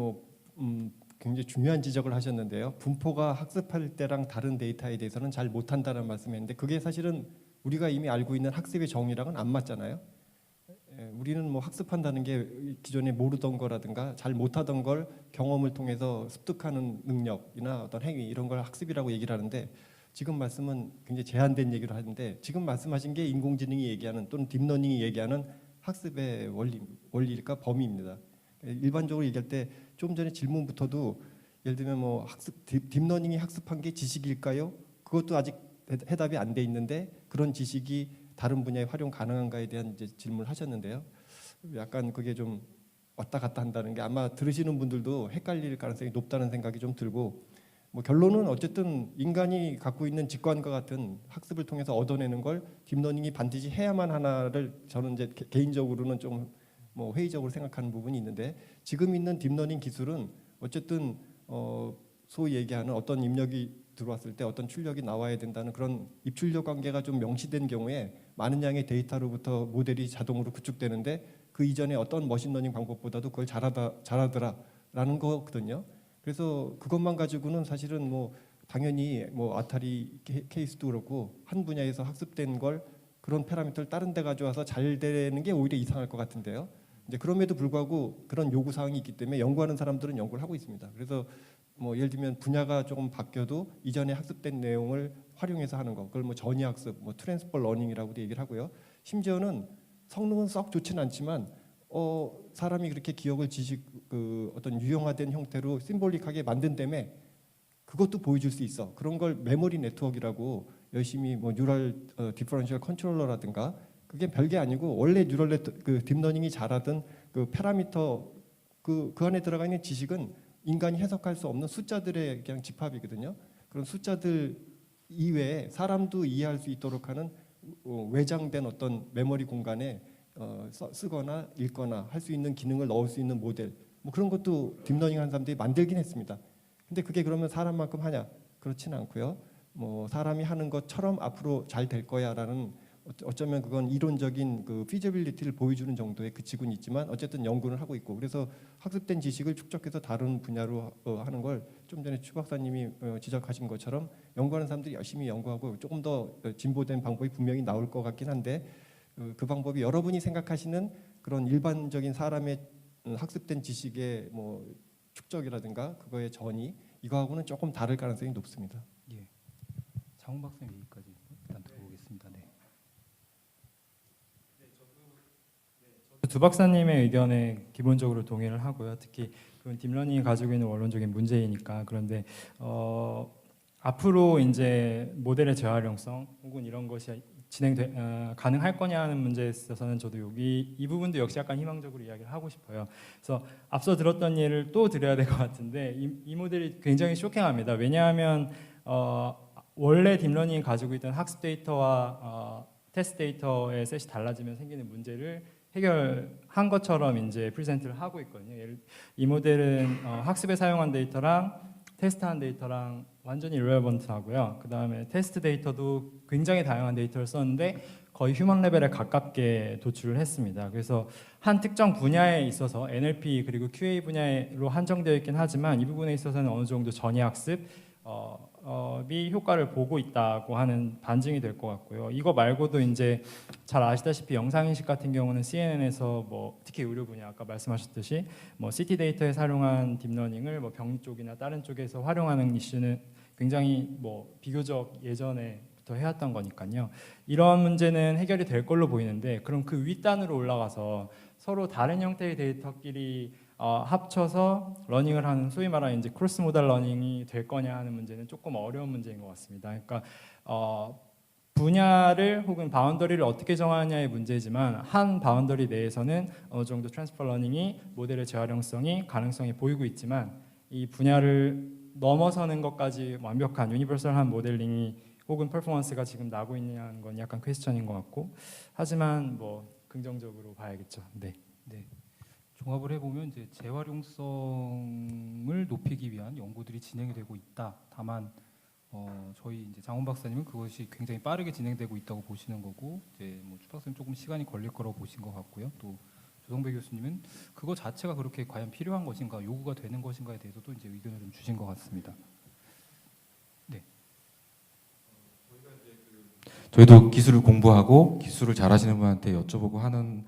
굉장히 중요한 지적을 하셨는데요. 분포가 학습할 때랑 다른 데이터에 대해서는 잘 못한다는 말씀이었는데 그게 사실은 우리가 이미 알고 있는 학습의 정의랑은 안 맞잖아요. 우리는 뭐 학습한다는 게 기존에 모르던 거라든가 잘 못하던 걸 경험을 통해서 습득하는 능력이나 어떤 행위 이런 걸 학습이라고 얘기를 하는데 지금 말씀은 굉장히 제한된 얘기를 하는데 지금 말씀하신 게 인공지능이 얘기하는 또는 딥러닝이 얘기하는 학습의 원리일까 범위입니다. 일반적으로 얘기할 때 좀 전에 질문부터도 예를 들면 뭐 학습 딥러닝이 학습한 게 지식일까요? 그것도 아직 해답이 안 돼 있는데 그런 지식이 다른 분야에 활용 가능한가에 대한 이제 질문을 하셨는데요. 약간 그게 좀 왔다 갔다 한다는 게 아마 들으시는 분들도 헷갈릴 가능성이 높다는 생각이 좀 들고 뭐 결론은 어쨌든 인간이 갖고 있는 직관과 같은 학습을 통해서 얻어내는 걸 딥러닝이 반드시 해야만 하나를 저는 이제 개인적으로는 좀 뭐 회의적으로 생각하는 부분이 있는데 지금 있는 딥러닝 기술은 어쨌든 소위 얘기하는 어떤 입력이 들어왔을 때 어떤 출력이 나와야 된다는 그런 입출력 관계가 좀 명시된 경우에 많은 양의 데이터로부터 모델이 자동으로 구축되는데 그 이전에 어떤 머신러닝 방법보다도 그걸 잘하더라라는 거거든요. 그래서 그것만 가지고는 사실은 뭐 당연히 뭐 아타리 케이스도 그렇고 한 분야에서 학습된 걸 그런 파라미터를 다른 데 가져와서 잘 되는 게 오히려 이상할 것 같은데요. 이제 그럼에도 불구하고 그런 요구 사항이 있기 때문에 연구하는 사람들은 연구를 하고 있습니다. 그래서 뭐 예를 들면 분야가 조금 바뀌어도 이전에 학습된 내용을 활용해서 하는 거, 그걸 뭐 전이 학습, 뭐 트랜스퍼 러닝이라고도 얘기를 하고요. 심지어는 성능은 썩 좋지는 않지만 사람이 그렇게 기억을 그 어떤 유형화된 형태로 심볼릭하게 만든 다음에 그것도 보여줄 수 있어. 그런 걸 메모리 네트워크라고 열심히 뭐 뉴럴 디퍼런셜 컨트롤러라든가 그게 별게 아니고 원래 뉴럴 그 딥러닝이 잘하던 그 파라미터 그 안에 들어가 있는 지식은 인간이 해석할 수 없는 숫자들의 그냥 집합이거든요. 그런 숫자들 이외에 사람도 이해할 수 있도록 하는 외장된 어떤 메모리 공간에 쓰거나 읽거나 할 수 있는 기능을 넣을 수 있는 모델 뭐 그런 것도 딥러닝 하는 사람들이 만들긴 했습니다. 근데 그게 그러면 사람만큼 하냐? 그렇지는 않고요. 뭐 사람이 하는 것처럼 앞으로 잘 될 거야라는 어쩌면 그건 이론적인 그 피지빌리티를 보여주는 정도에 그치고는 있지만 어쨌든 연구를 하고 있고 그래서 학습된 지식을 축적해서 다른 분야로 하는 걸 좀 전에 추 박사님이 지적하신 것처럼 연구하는 사람들이 열심히 연구하고 조금 더 진보된 방법이 분명히 나올 것 같긴 한데 그 방법이 여러분이 생각하시는 그런 일반적인 사람의 학습된 지식의 뭐 축적이라든가 그거의 전이 이거하고는 조금 다를 가능성이 높습니다. 예. 장훈 박사님 얘기까지 일단 들어보겠습니다. 네. 두 박사님의 의견에 기본적으로 동의를 하고요. 특히 그건 딥러닝이 가지고 있는 원론적인 문제이니까. 그런데 앞으로 이제 모델의 재활용성 혹은 이런 것이 가능할 거냐 하는 문제에 있어서는 저도 이 부분도 역시 약간 희망적으로 이야기를 하고 싶어요. 그래서 앞서 들었던 예를 또 드려야 될 것 같은데 이 모델이 굉장히 쇼킹합니다. 왜냐하면 원래 딥러닝이 가지고 있던 학습 데이터와 테스트 데이터의 셋이 달라지면 생기는 문제를 해결한 것처럼 이제 프레젠트를 하고 있거든요. 이 모델은 학습에 사용한 데이터랑 테스트한 데이터랑 완전히 irrelevant하고요. 그 다음에 테스트 데이터도 굉장히 다양한 데이터를 썼는데 거의 휴먼 레벨에 가깝게 도출을 했습니다. 그래서 한 특정 분야에 있어서 NLP 그리고 QA 분야로 한정되어 있긴 하지만 이 부분에 있어서는 어느 정도 전이 학습 이 효과를 보고 있다고 하는 반증이 될 것 같고요. 이거 말고도 이제 잘 아시다시피 영상인식 같은 경우는 CNN에서 뭐 특히 의료 분야 아까 말씀하셨듯이 뭐 CT 데이터에 사용한 딥러닝을 뭐 병리 쪽이나 다른 쪽에서 활용하는 이슈는 굉장히 뭐 비교적 예전에부터 해왔던 거니까요. 이런 문제는 해결이 될 걸로 보이는데 그럼 그 윗단으로 올라가서 서로 다른 형태의 데이터끼리 합쳐서 러닝을 하는 소위 말하는 이제 크로스 모달 러닝이 될 거냐 하는 문제는 조금 어려운 문제인 것 같습니다. 그러니까 분야를 혹은 바운더리를 어떻게 정하느냐의 문제지만 한 바운더리 내에서는 어느 정도 트랜스퍼 러닝이 모델의 재활용성이 가능성이 보이고 있지만 이 분야를 넘어서는 것까지 완벽한 유니버설한 모델링이 혹은 퍼포먼스가 지금 나고 있냐는 건 약간 퀘스천인 것 같고 하지만 뭐 긍정적으로 봐야겠죠. 네. 네. 종합을 해보면 이제 재활용성을 높이기 위한 연구들이 진행이 되고 있다. 다만 저희 이제 장훈 박사님은 그것이 굉장히 빠르게 진행되고 있다고 보시는 거고 이제 뭐 추 박사님 조금 시간이 걸릴 거라고 보신 것 같고요. 또 조성배 교수님은 그거 자체가 그렇게 과연 필요한 것인가, 요구가 되는 것인가에 대해서도 이제 의견을 좀 주신 것 같습니다. 네. 저희도 기술을 공부하고 기술을 잘하시는 분한테 여쭤보고 하는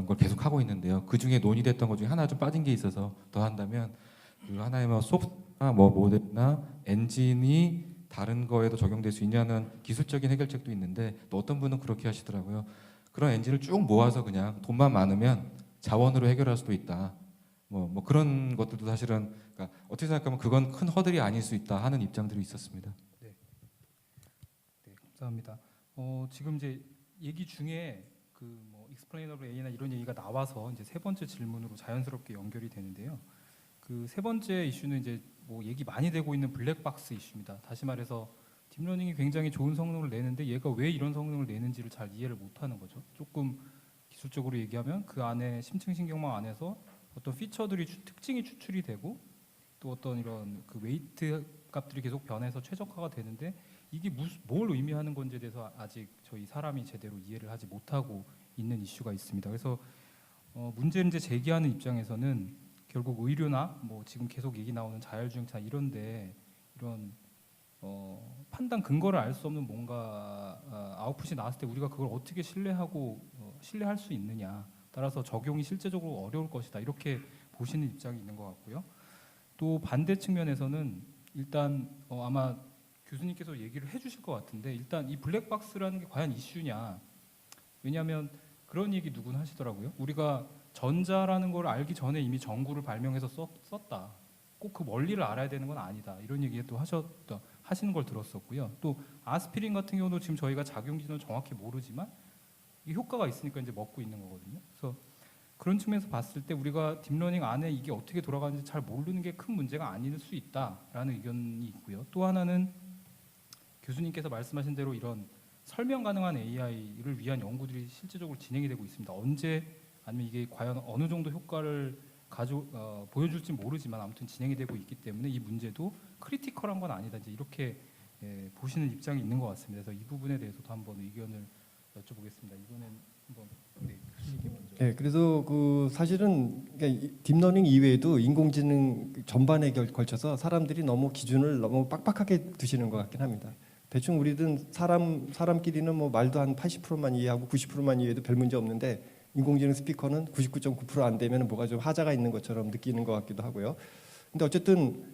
걸 계속 하고 있는데요. 그 중에 논의됐던 것 중에 하나 좀 빠진 게 있어서 더 한다면 그 하나의 뭐 소프트나 뭐 모델이나 엔진이 다른 거에도 적용될 수 있냐는 기술적인 해결책도 있는데 또 어떤 분은 그렇게 하시더라고요. 그런 엔진을 쭉 모아서 그냥 돈만 많으면 자원으로 해결할 수도 있다. 뭐 그런 것들도 사실은 그러니까 어떻게 생각하면 그건 큰 허들이 아닐 수 있다 하는 입장들이 있었습니다. 네, 감사합니다. 지금 이제 얘기 중에 그 뭐 익스플레이너블 A나 이런 얘기가 나와서 이제 세 번째 질문으로 자연스럽게 연결이 되는데요. 그 세 번째 이슈는 이제 뭐 얘기 많이 되고 있는 블랙박스 이슈입니다. 다시 말해서 딥러닝이 굉장히 좋은 성능을 내는데 얘가 왜 이런 성능을 내는지를 잘 이해를 못하는 거죠. 조금 기술적으로 얘기하면 그 안에 심층신경망 안에서 어떤 피처들이 특징이 추출이 되고 또 어떤 이런 그 웨이트 값들이 계속 변해서 최적화가 되는데 이게 뭘 의미하는 건지에 대해서 아직 저희 사람이 제대로 이해를 하지 못하고 있는 이슈가 있습니다. 그래서 문제를 이제 제기하는 입장에서는 결국 의료나 뭐 지금 계속 얘기 나오는 자율주행차 이런데 이런 판단 근거를 알 수 없는 뭔가 아웃풋이 나왔을 때 우리가 그걸 어떻게 신뢰하고 신뢰할 수 있느냐 따라서 적용이 실제적으로 어려울 것이다 이렇게 보시는 입장이 있는 것 같고요. 또 반대 측면에서는 일단 아마 교수님께서 얘기를 해주실 것 같은데 일단 이 블랙박스라는 게 과연 이슈냐? 왜냐하면 그런 얘기 누군 하시더라고요. 우리가 전자라는 걸 알기 전에 이미 전구를 발명해서 썼다. 꼭 그 원리를 알아야 되는 건 아니다. 이런 얘기 또 하시는 걸 들었었고요. 또 아스피린 같은 경우도 지금 저희가 작용진을 정확히 모르지만 이 효과가 있으니까 이제 먹고 있는 거거든요. 그래서 그런 측면에서 봤을 때 우리가 딥러닝 안에 이게 어떻게 돌아가는지 잘 모르는 게 큰 문제가 아닐 수 있다라는 의견이 있고요. 또 하나는 교수님께서 말씀하신 대로 이런 설명 가능한 AI를 위한 연구들이 실제적으로 진행이 되고 있습니다. 언제 아니면 이게 과연 어느 정도 효과를 보여줄지 모르지만 아무튼 진행이 되고 있기 때문에 이 문제도 크리티컬한 건 아니다. 이제 이렇게 보시는 입장이 있는 것 같습니다. 그래서 이 부분에 대해서도 한번 의견을 여쭤보겠습니다. 이번엔 한번 교수님께 먼저. 네, 그래서 그 사실은 그러니까 딥러닝 이외에도 인공지능 전반에 걸쳐서 사람들이 너무 기준을 너무 빡빡하게 두시는 것 같긴 합니다. 대충 우리든 사람끼리는 뭐 말도 한 80%만 이해하고 90%만 이해해도 별 문제 없는데 인공지능 스피커는 99.9% 안 되면 뭐가 좀 하자가 있는 것처럼 느끼는 것 같기도 하고요. 근데 어쨌든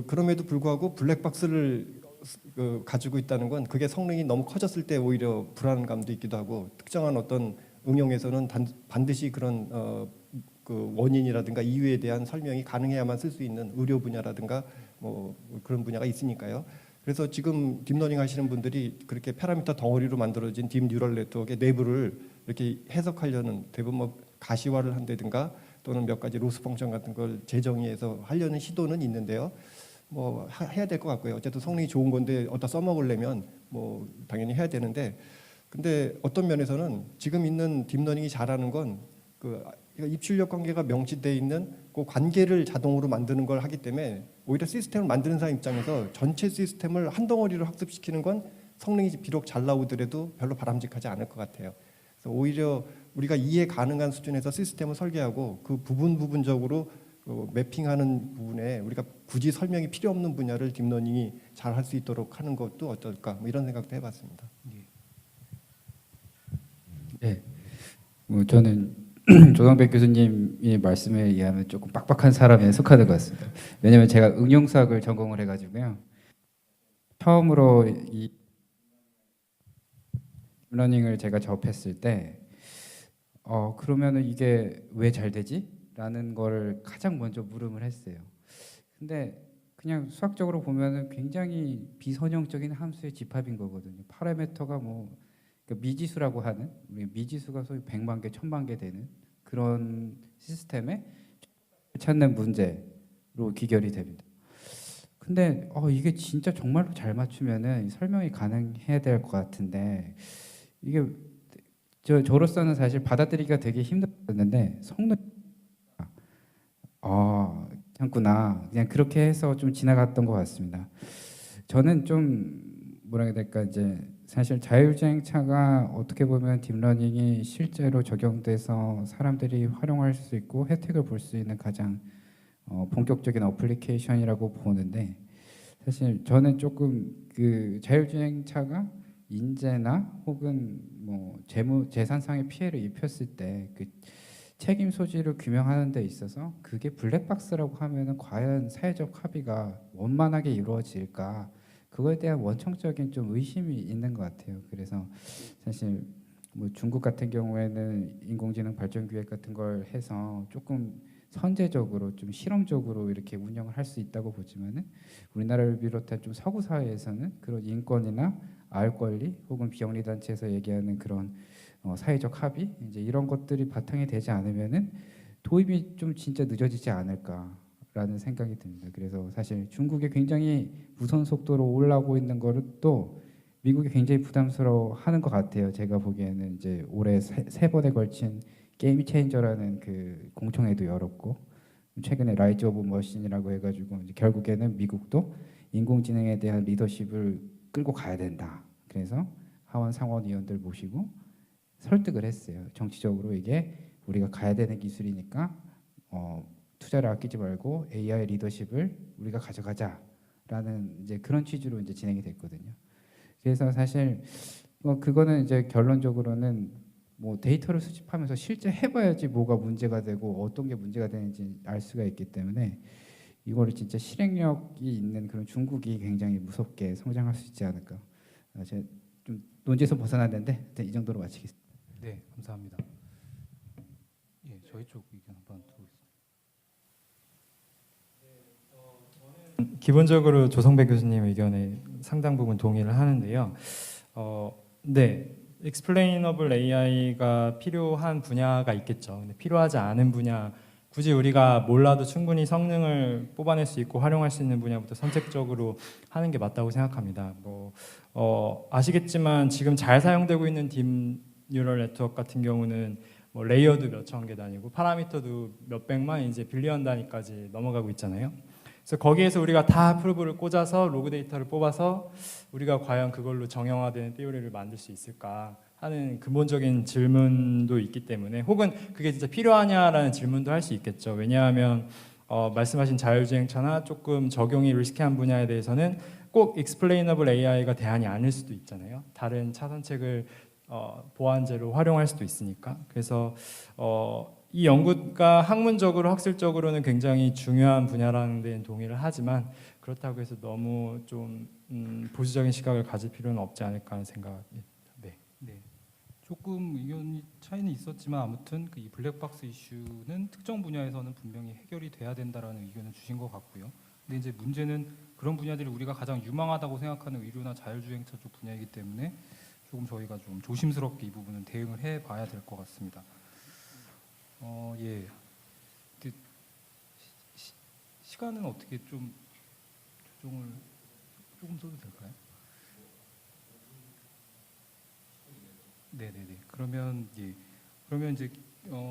그럼에도 불구하고 블랙박스를 가지고 있다는 건 그게 성능이 너무 커졌을 때 오히려 불안감도 있기도 하고 특정한 어떤 응용에서는 반드시 그런 그 원인이라든가 이유에 대한 설명이 가능해야만 쓸 수 있는 의료 분야라든가 뭐 그런 분야가 있으니까요. 그래서 지금 딥러닝 하시는 분들이 그렇게 파라미터 덩어리로 만들어진 딥 뉴럴 네트워크의 내부를 이렇게 해석하려는 대부분 뭐 가시화를 한다든가 또는 몇 가지 로스 펑션 같은 걸 재정의해서 하려는 시도는 있는데요. 뭐 해야 될 것 같고요. 어쨌든 성능이 좋은 건데 어디다 써먹으려면 뭐 당연히 해야 되는데 근데 어떤 면에서는 지금 있는 딥러닝이 잘하는 건 그 입출력 관계가 명시되어 있는 그 관계를 자동으로 만드는 걸 하기 때문에 오히려 시스템을 만드는 사람 입장에서 전체 시스템을 한 덩어리로 학습시키는 건 성능이 비록 잘 나오더라도 별로 바람직하지 않을 것 같아요. 그래서 오히려 우리가 이해 가능한 수준에서 시스템을 설계하고 그 부분적으로 매핑하는 부분에 우리가 굳이 설명이 필요 없는 분야를 딥러닝이 잘 할 수 있도록 하는 것도 어떨까 뭐 이런 생각도 해봤습니다. 네, 뭐 저는 조성백 교수님의 말씀에 의하면 조금 빡빡한 사람에 속하는 것 같습니다. 왜냐하면 제가 응용수학을 전공을 해가지고요. 처음으로 이 딥러닝을 제가 접했을 때 그러면은 이게 왜 잘 되지? 라는 거를 가장 먼저 물음을 했어요. 근데 그냥 수학적으로 보면은 굉장히 비선형적인 함수의 집합인 거거든요. 파라미터가 뭐 그러니까 미지수라고 하는 우리 미지수가 소위 100만 개, 1000만 개 되는 그런 시스템에 찾는 문제로 기결이 됩니다. 근데 이게 진짜 정말로 잘 맞추면은 설명이 가능해야 될 것 같은데 이게 저로서는 사실 받아들이기가 되게 힘들었는데 성능 괜찮구나 그냥 그렇게 해서 좀 지나갔던 것 같습니다. 저는 좀 뭐라 해야 될까 이제 사실 자율주행차가 어떻게 보면 딥러닝이 실제로 적용돼서 사람들이 활용할 수 있고 혜택을 볼 수 있는 가장 본격적인 어플리케이션이라고 보는데 사실 저는 조금 그 자율주행차가 인재나 혹은 뭐 재산상의 피해를 입혔을 때 그 책임 소지를 규명하는 데 있어서 그게 블랙박스라고 하면은 과연 사회적 합의가 원만하게 이루어질까? 그거에 대한 원천적인 좀 의심이 있는 것 같아요. 그래서 사실 뭐 중국 같은 경우에는 인공지능 발전 기획 같은 걸 해서 조금 선제적으로 좀 실험적으로 이렇게 운영을 할 수 있다고 보지만은 우리나라를 비롯한 좀 서구 사회에서는 그런 인권이나 알 권리 혹은 비영리 단체에서 얘기하는 그런 사회적 합의 이제 이런 것들이 바탕이 되지 않으면은 도입이 좀 진짜 늦어지지 않을까라는 생각이 듭니다. 그래서 사실 중국이 굉장히 무선 속도로 올라오고 있는 거를 또 미국이 굉장히 부담스러워하는 것 같아요. 제가 보기에는 이제 올해 세 번에 걸친 게임 체인저라는 그 공청회도 열었고 최근에 라이즈 오브 머신이라고 해가지고 이제 결국에는 미국도 인공지능에 대한 리더십을 끌고 가야 된다. 그래서 하원 상원 의원들 모시고 설득을 했어요. 정치적으로 이게 우리가 가야 되는 기술이니까 투자를 아끼지 말고 AI 리더십을 우리가 가져가자라는 이제 그런 취지로 이제 진행이 됐거든요. 그래서 사실 그거는 이제 결론적으로는 뭐 데이터를 수집하면서 실제 해봐야지 뭐가 문제가 되고 어떤 게 문제가 되는지 알 수가 있기 때문에 이거를 진짜 실행력이 있는 그런 중국이 굉장히 무섭게 성장할 수 있지 않을까. 제가 좀 논지에서 벗어났는데 이 정도로 마치겠습니다. 네, 감사합니다. 예, 저희 쪽 의견 한번 들어보겠습니다. 저는 기본적으로 조성배 교수님 의견에 상당 부분 동의를 하는데요. 네, explainable AI가 필요한 분야가 있겠죠. 근데 필요하지 않은 분야, 굳이 우리가 몰라도 충분히 성능을 뽑아낼 수 있고 활용할 수 있는 분야부터 선택적으로 하는 게 맞다고 생각합니다. 아시겠지만 지금 잘 사용되고 있는 딥 뉴럴 네트워크 같은 경우는 뭐 레이어도 몇천 개 단위고 파라미터도 몇백만 이제 빌리언 단위까지 넘어가고 있잖아요. 그래서 거기에서 우리가 다 프루브를 꽂아서 로그 데이터를 뽑아서 우리가 과연 그걸로 정형화된 띠오리를 만들 수 있을까 하는 근본적인 질문도 있기 때문에, 혹은 그게 진짜 필요하냐라는 질문도 할 수 있겠죠. 왜냐하면 말씀하신 자율주행차나 조금 적용이 리스키한 분야에 대해서는 꼭 explainable AI가 대안이 아닐 수도 있잖아요. 다른 차선책을 보완제로 활용할 수도 있으니까. 그래서 이 연구가 학문적으로 학술적으로는 굉장히 중요한 분야라는 데는 동의를 하지만, 그렇다고 해서 너무 좀 보수적인 시각을 가질 필요는 없지 않을까 하는 생각이. 네, 조금 의견 차이는 있었지만 아무튼 이 블랙박스 이슈는 특정 분야에서는 분명히 해결이 돼야 된다라는 의견을 주신 것 같고요. 근데 이제 문제는 그런 분야들이 우리가 가장 유망하다고 생각하는 의료나 자율주행차 쪽 분야이기 때문에 조금 저희가 좀 조심스럽게 이 부분은 대응을 해봐야 될 것 같습니다. 예. 시간은 어떻게 좀 조정을 조금 써도 될까요? 네네네. 그러면 예. 그러면 이제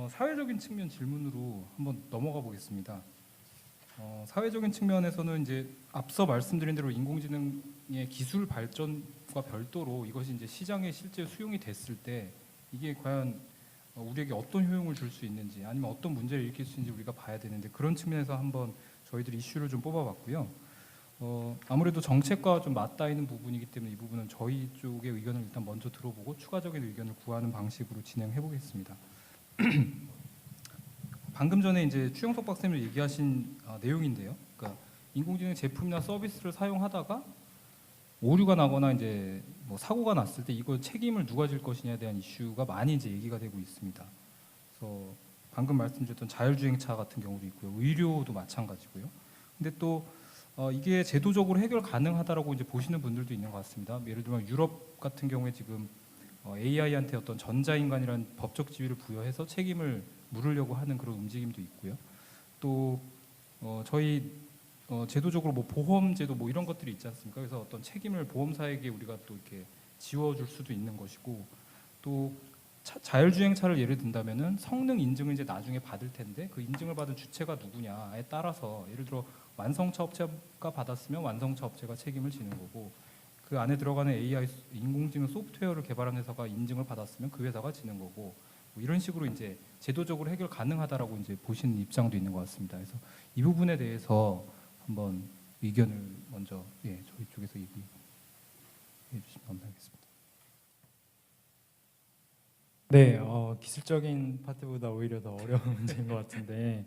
사회적인 측면 질문으로 한번 넘어가 보겠습니다. 사회적인 측면에서는 이제 앞서 말씀드린 대로 인공지능의 기술 발전과 별도로 이것이 이제 시장에 실제 수용이 됐을 때 이게 과연 우리에게 어떤 효용을 줄 수 있는지, 아니면 어떤 문제를 일으킬 수 있는지 우리가 봐야 되는데, 그런 측면에서 한번 저희들이 이슈를 좀 뽑아봤고요. 아무래도 정책과 좀 맞닿아 있는 부분이기 때문에 이 부분은 저희 쪽의 의견을 일단 먼저 들어보고 추가적인 의견을 구하는 방식으로 진행해 보겠습니다. 방금 전에 이제 추영석 박사님이 얘기하신 내용인데요. 그러니까 인공지능 제품이나 서비스를 사용하다가 오류가 나거나 이제 뭐 사고가 났을 때 이거 책임을 누가 질 것이냐에 대한 이슈가 많이 이제 얘기가 되고 있습니다. 그래서 방금 말씀드렸던 자율주행차 같은 경우도 있고요, 의료도 마찬가지고요. 근데 또 이게 제도적으로 해결 가능하다라고 이제 보시는 분들도 있는 것 같습니다. 예를 들면 유럽 같은 경우에 지금 AI한테 어떤 전자인간이라는 법적 지위를 부여해서 책임을 물으려고 하는 그런 움직임도 있고요. 또 저희 제도적으로 뭐 보험제도 뭐 이런 것들이 있지 않습니까? 그래서 어떤 책임을 보험사에게 우리가 또 이렇게 지워줄 수도 있는 것이고, 또 자율주행차를 예를 든다면은 성능 인증을 이제 나중에 받을 텐데 그 인증을 받은 주체가 누구냐에 따라서, 예를 들어 완성차 업체가 받았으면 완성차 업체가 책임을 지는 거고, 그 안에 들어가는 AI 인공지능 소프트웨어를 개발한 회사가 인증을 받았으면 그 회사가 지는 거고, 뭐 이런 식으로 이제 제도적으로 해결 가능하다라고 이제 보시는 입장도 있는 것 같습니다. 그래서 이 부분에 대해서 한번 의견을 먼저 저희 쪽에서 얘기해 주시면 감사하겠습니다. 네, 기술적인 파트보다 오히려 더 어려운 문제인 것 같은데,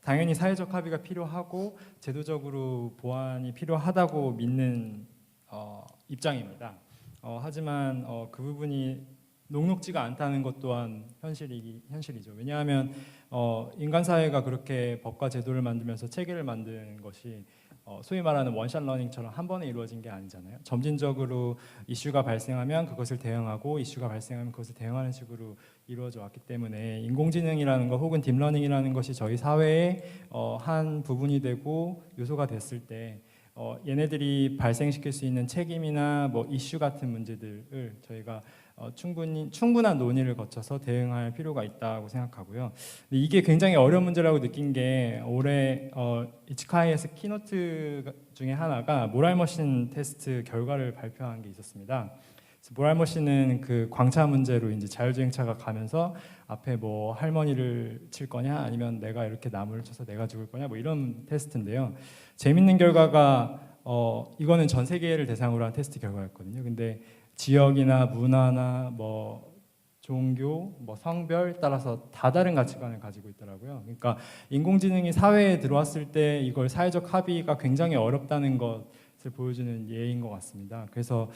당연히 사회적 합의가 필요하고 제도적으로 보완이 필요하다고 믿는 입장입니다. 하지만 그 부분이 녹록지가 않다는 것 또한 현실이죠. 왜냐하면 인간 사회가 그렇게 법과 제도를 만들면서 체계를 만드는 것이 소위 말하는 원샷 러닝처럼 한 번에 이루어진 게 아니잖아요. 점진적으로 이슈가 발생하면 그것을 대응하고, 이슈가 발생하면 그것을 대응하는 식으로 이루어져 왔기 때문에 인공지능이라는 것 혹은 딥러닝이라는 것이 저희 사회의 한 부분이 되고 요소가 됐을 때 얘네들이 발생시킬 수 있는 책임이나 뭐 이슈 같은 문제들을 저희가 충분한 논의를 거쳐서 대응할 필요가 있다고 생각하고요. 근데 이게 굉장히 어려운 문제라고 느낀 게, 올해 이츠카이에서 키노트 중에 하나가 모랄머신 테스트 결과를 발표한 게 있었습니다. 모랄머신은 그 광차 문제로 이제 자율주행차가 가면서 앞에 뭐 할머니를 칠 거냐 아니면 내가 이렇게 나무를 쳐서 내가 죽을 거냐 뭐 이런 테스트인데요. 재밌는 결과가 이거는 전 세계를 대상으로 한 테스트 결과였거든요. 근데 지역이나 문화나 뭐 종교, 뭐 성별 따라서 다 다른 가치관을 가지고 있더라고요. 그러니까 인공지능이 사회에 들어왔을 때 이걸 사회적 합의가 굉장히 어렵다는 것을 보여주는 예인 것 같습니다. 그래서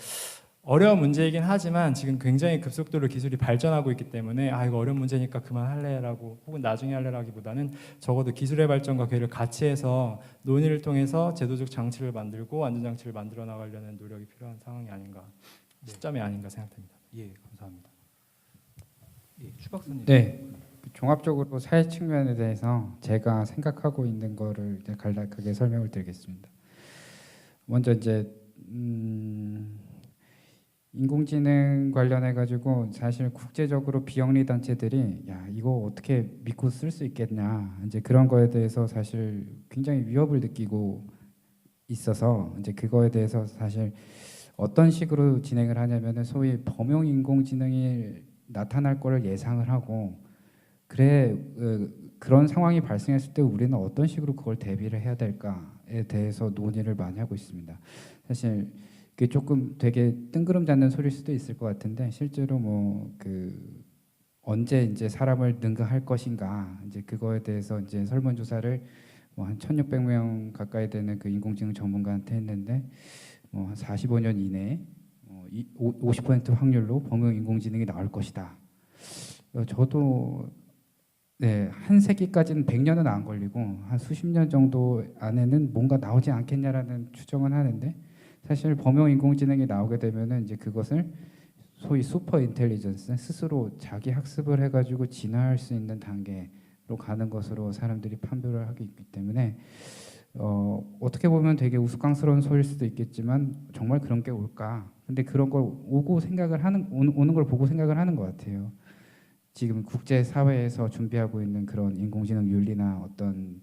어려운 문제이긴 하지만 지금 굉장히 급속도로 기술이 발전하고 있기 때문에 이거 어려운 문제니까 그만할래라고 혹은 나중에 할래라기보다는 적어도 기술의 발전과 괴를 같이 해서 논의를 통해서 제도적 장치를 만들고 안전장치를 만들어 나가려는 노력이 필요한 상황이 아닌가, 시점이 아닌가 생각됩니다. 예, 감사합니다. 예, 추 박사님. 네. 종합적으로 사회 측면에 대해서 제가 생각하고 있는 거를 이제 간략하게 설명을 드리겠습니다. 먼저 이제 인공지능 관련해 가지고 사실 국제적으로 비영리 단체들이 야 이거 어떻게 믿고 쓸 수 있겠냐 이제 그런 거에 대해서 사실 굉장히 위협을 느끼고 있어서 이제 그거에 대해서 사실 어떤 식으로 진행을 하냐면은 소위 범용 인공지능이 나타날 거를 예상을 하고 그래 그런 상황이 발생했을 때 우리는 어떤 식으로 그걸 대비를 해야 될까에 대해서 논의를 많이 하고 있습니다. 사실 그게 조금 되게 뜬구름 잡는 소리일 수도 있을 것 같은데 실제로 뭐 그 언제 이제 사람을 능가할 것인가 이제 그거에 대해서 이제 설문조사를 뭐 한 1,600명 가까이 되는 그 인공지능 전문가한테 했는데 뭐 한 45년 이내에 50% 확률로 범용 인공지능이 나올 것이다. 저도 네, 한 세기까지는 100년은 안 걸리고 한 수십 년 정도 안에는 뭔가 나오지 않겠냐라는 추정은 하는데 사실 범용 인공지능이 나오게 되면은 이제 그것을 소위 슈퍼 인텔리전스 스스로 자기 학습을 해가지고 진화할 수 있는 단계로 가는 것으로 사람들이 판별을 하고 있기 때문에 어떻게 보면 되게 우스꽝스러운 소리일 수도 있겠지만 정말 그런 게 올까? 근데 그런 걸 오는 걸 보고 생각을 하는 것 같아요. 지금 국제 사회에서 준비하고 있는 그런 인공지능 윤리나 어떤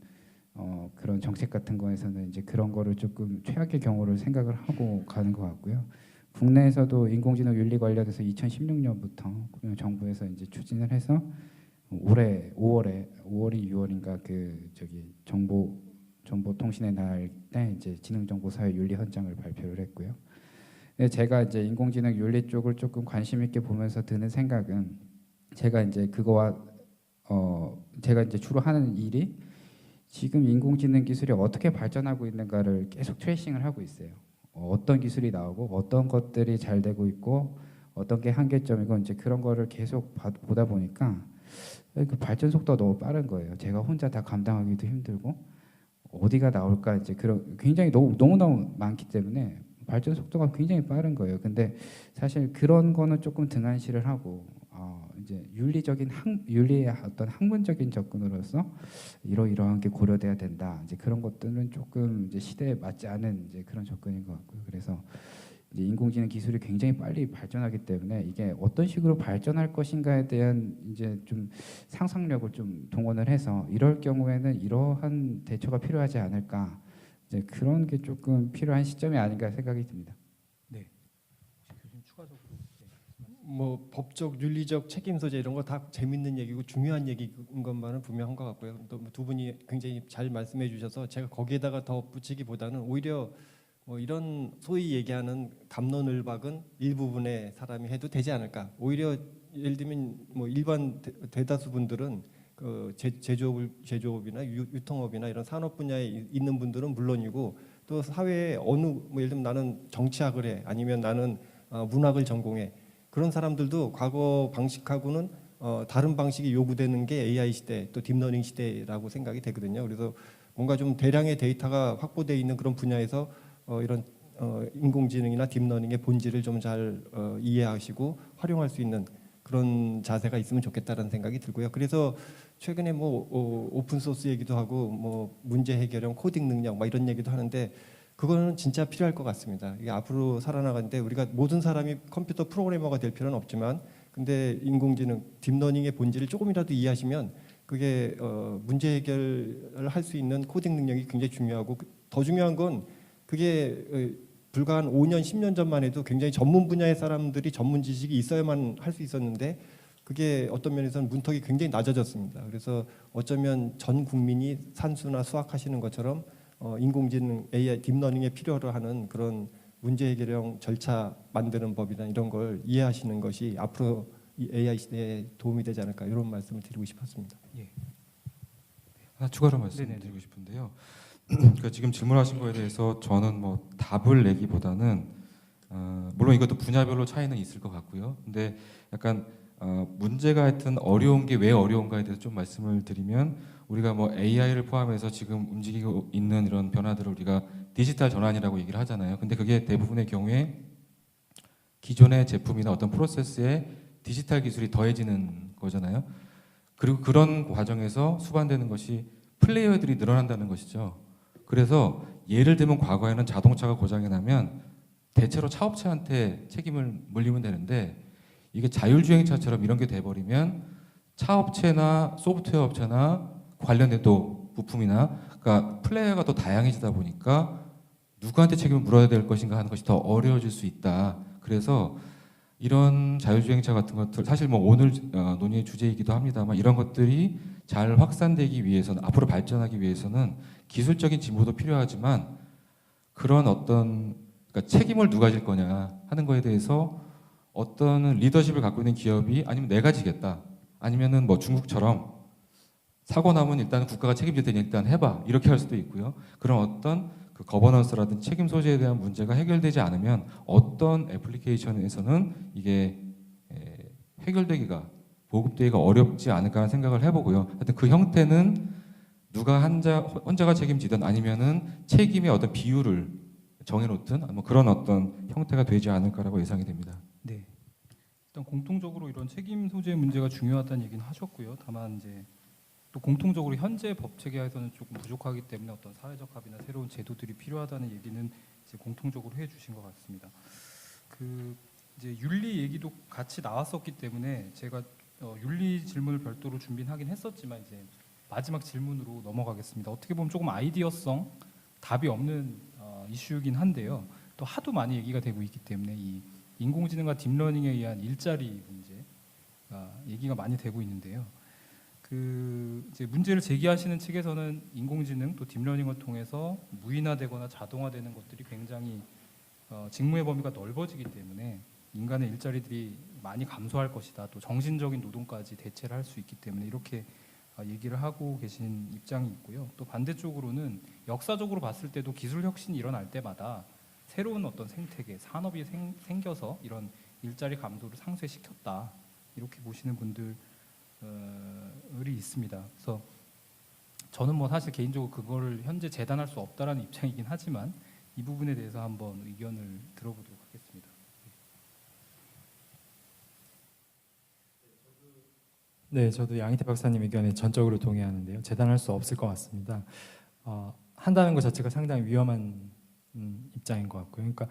그런 정책 같은 거에서는 이제 그런 거를 조금 최악의 경우를 생각을 하고 가는 것 같고요. 국내에서도 인공지능 윤리 관련해서 2016년부터 정부에서 이제 추진을 해서 올해 5월이 6월인가 그 저기 정보통신의 날 때 이제 지능정보사회 윤리 헌장을 발표를 했고요. 근데 제가 이제 인공지능 윤리 쪽을 조금 관심 있게 보면서 드는 생각은 제가 이제 제가 이제 주로 하는 일이 지금 인공지능 기술이 어떻게 발전하고 있는가를 계속 트레이싱을 하고 있어요. 어떤 기술이 나오고 어떤 것들이 잘 되고 있고 어떤 게 한계점이고 이제 그런 거를 계속 보다 보니까 그 발전 속도가 너무 빠른 거예요. 제가 혼자 다 감당하기도 힘들고 어디가 나올까 이제 그런 굉장히 너무너무 많기 때문에 발전 속도가 굉장히 빠른 거예요. 근데 사실 그런 거는 조금 등한시를 하고 이제 윤리의 어떤 학문적인 접근으로서 이러이러한 게 고려돼야 된다. 이제 그런 것들은 조금 이제 시대에 맞지 않은 이제 그런 접근인 것 같고요. 그래서 이제 인공지능 기술이 굉장히 빨리 발전하기 때문에 이게 어떤 식으로 발전할 것인가에 대한 이제 좀 상상력을 좀 동원을 해서 이럴 경우에는 이러한 대처가 필요하지 않을까. 이제 그런 게 조금 필요한 시점이 아닌가 생각이 듭니다. 네. 교수님 추가적으로. 뭐 법적 윤리적 책임 소재 이런 거 다 재밌는 얘기고 중요한 얘기인 것만은 분명한 것 같고요. 또 두 분이 굉장히 잘 말씀해 주셔서 제가 거기에다가 더 붙이기보다는 오히려 뭐 이런 소위 얘기하는 갑론을박은 일부분의 사람이 해도 되지 않을까. 오히려 예를 들면 뭐 일반 대다수 분들은 그 제조업이나 유통업이나 이런 산업 분야에 있는 분들은 물론이고 또 사회에 어느 뭐 예를 들면 나는 정치학을 해 아니면 나는 문학을 전공해 그런 사람들도 과거 방식하고는 다른 방식이 요구되는 게 AI 시대 또 딥러닝 시대라고 생각이 되거든요. 그래서 뭔가 좀 대량의 데이터가 확보되어 있는 그런 분야에서 이런 인공지능이나 딥러닝의 본질을 좀 잘 이해하시고 활용할 수 있는 그런 자세가 있으면 좋겠다는 생각이 들고요. 그래서 최근에 뭐 오픈 소스 얘기도 하고 뭐 문제 해결형 코딩 능력 막 이런 얘기도 하는데 그거는 진짜 필요할 것 같습니다. 이게 앞으로 살아나가는데 우리가 모든 사람이 컴퓨터 프로그래머가 될 필요는 없지만 근데 인공지능 딥러닝의 본질을 조금이라도 이해하시면 그게 문제 해결을 할 수 있는 코딩 능력이 굉장히 중요하고 더 중요한 건 그게 불과 한 5년, 10년 전만 해도 굉장히 전문 분야의 사람들이 전문 지식이 있어야만 할 수 있었는데 그게 어떤 면에서는 문턱이 굉장히 낮아졌습니다. 그래서 어쩌면 전 국민이 산수나 수학하시는 것처럼 인공지능, AI, 딥러닝에 필요로 하는 그런 문제 해결형 절차 만드는 법이나 이런 걸 이해하시는 것이 앞으로 이 AI 시대에 도움이 되지 않을까 이런 말씀을 드리고 싶었습니다. 예. 하나 추가로 말씀드리고 싶은데요. 그러니까 지금 질문하신 거에 대해서 저는 뭐 답을 내기보다는 물론 이것도 분야별로 차이는 있을 것 같고요. 근데 약간 문제가 하여튼 어려운 게 왜 어려운가에 대해서 좀 말씀을 드리면 우리가 뭐 AI를 포함해서 지금 움직이고 있는 이런 변화들을 우리가 디지털 전환이라고 얘기를 하잖아요. 근데 그게 대부분의 경우에 기존의 제품이나 어떤 프로세스에 디지털 기술이 더해지는 거잖아요. 그리고 그런 과정에서 수반되는 것이 플레이어들이 늘어난다는 것이죠. 그래서 예를 들면 과거에는 자동차가 고장이 나면 대체로 차업체한테 책임을 물리면 되는데 이게 자율주행차처럼 이런 게 돼버리면 차업체나 소프트웨어 업체나 관련된 또 부품이나 그러니까 플레이어가 더 다양해지다 보니까 누구한테 책임을 물어야 될 것인가 하는 것이 더 어려워질 수 있다. 그래서 이런 자율주행차 같은 것들 사실 뭐 오늘 논의의 주제이기도 합니다만 이런 것들이 잘 확산되기 위해서는 앞으로 발전하기 위해서는 기술적인 진보도 필요하지만 그런 어떤 그러니까 책임을 누가 질 거냐 하는 거에 대해서 어떤 리더십을 갖고 있는 기업이 아니면 내가 지겠다 아니면은 뭐 중국처럼 사고 나면 일단 국가가 책임질 테니 일단 해봐 이렇게 할 수도 있고요. 그런 어떤 그 거버넌스라든지 책임 소재에 대한 문제가 해결되지 않으면 어떤 애플리케이션에서는 이게 해결되기가 보급되기가 어렵지 않을까 하는 생각을 해보고요. 하여튼 그 형태는 누가 혼자가 책임지든 아니면은 책임의 어떤 비율을 정해놓든 뭐 그런 어떤 형태가 되지 않을까라고 예상이 됩니다. 네. 일단 공통적으로 이런 책임 소재 문제가 중요하다는 얘기는 하셨고요. 다만 이제 또 공통적으로 현재 법 체계에서는 조금 부족하기 때문에 어떤 사회적 합의나 새로운 제도들이 필요하다는 얘기는 이제 공통적으로 해주신 것 같습니다. 그 이제 윤리 얘기도 같이 나왔었기 때문에 제가 윤리 질문을 별도로 준비하긴 했었지만 이제 마지막 질문으로 넘어가겠습니다. 어떻게 보면 조금 아이디어성 답이 없는 이슈이긴 한데요. 또 하도 많이 얘기가 되고 있기 때문에 이 인공지능과 딥러닝에 의한 일자리 문제가 얘기가 많이 되고 있는데요. 그 이제 문제를 제기하시는 측에서는 인공지능 또 딥러닝을 통해서 무인화되거나 자동화되는 것들이 굉장히 직무의 범위가 넓어지기 때문에 인간의 일자리들이 많이 감소할 것이다. 또 정신적인 노동까지 대체를 할 수 있기 때문에 이렇게 얘기를 하고 계신 입장이 있고요. 또 반대쪽으로는 역사적으로 봤을 때도 기술 혁신이 일어날 때마다 새로운 어떤 생태계, 산업이 생겨서 이런 일자리 감소를 상쇄시켰다. 이렇게 보시는 분들이 있습니다. 그래서 저는 뭐 사실 개인적으로 그거를 현재 재단할 수 없다라는 입장이긴 하지만 이 부분에 대해서 한번 의견을 들어보도록 하겠습니다. 네, 저도 양희태 박사님 의견에 전적으로 동의하는데요. 재단할 수 없을 것 같습니다. 한다는 것 자체가 상당히 위험한 입장인 것 같고요. 그러니까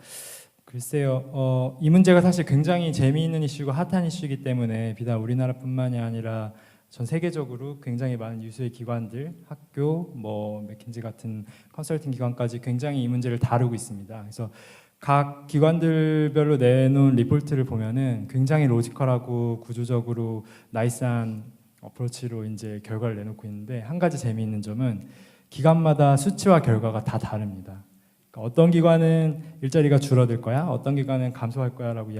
글쎄요, 이 문제가 사실 굉장히 재미있는 이슈고 핫한 이슈이기 때문에 비단 우리나라뿐만이 아니라 전 세계적으로 굉장히 많은 유수의 기관들, 학교, 뭐 맥킨지 같은 컨설팅 기관까지 굉장히 이 문제를 다루고 있습니다. 그래서 각 기관들별로 내놓은 리포트를 보면은 굉장히 로지컬하고 구조적으로 나이스한 어프로치로 이제 결과를 내놓고 있는데 한 가지 재미있는 점은 기관마다 수치와 결과가 다 다릅니다. 그러니까 어떤 기관은 일자리가 줄어들 거야, 어떤 기관은 감소할 거야라고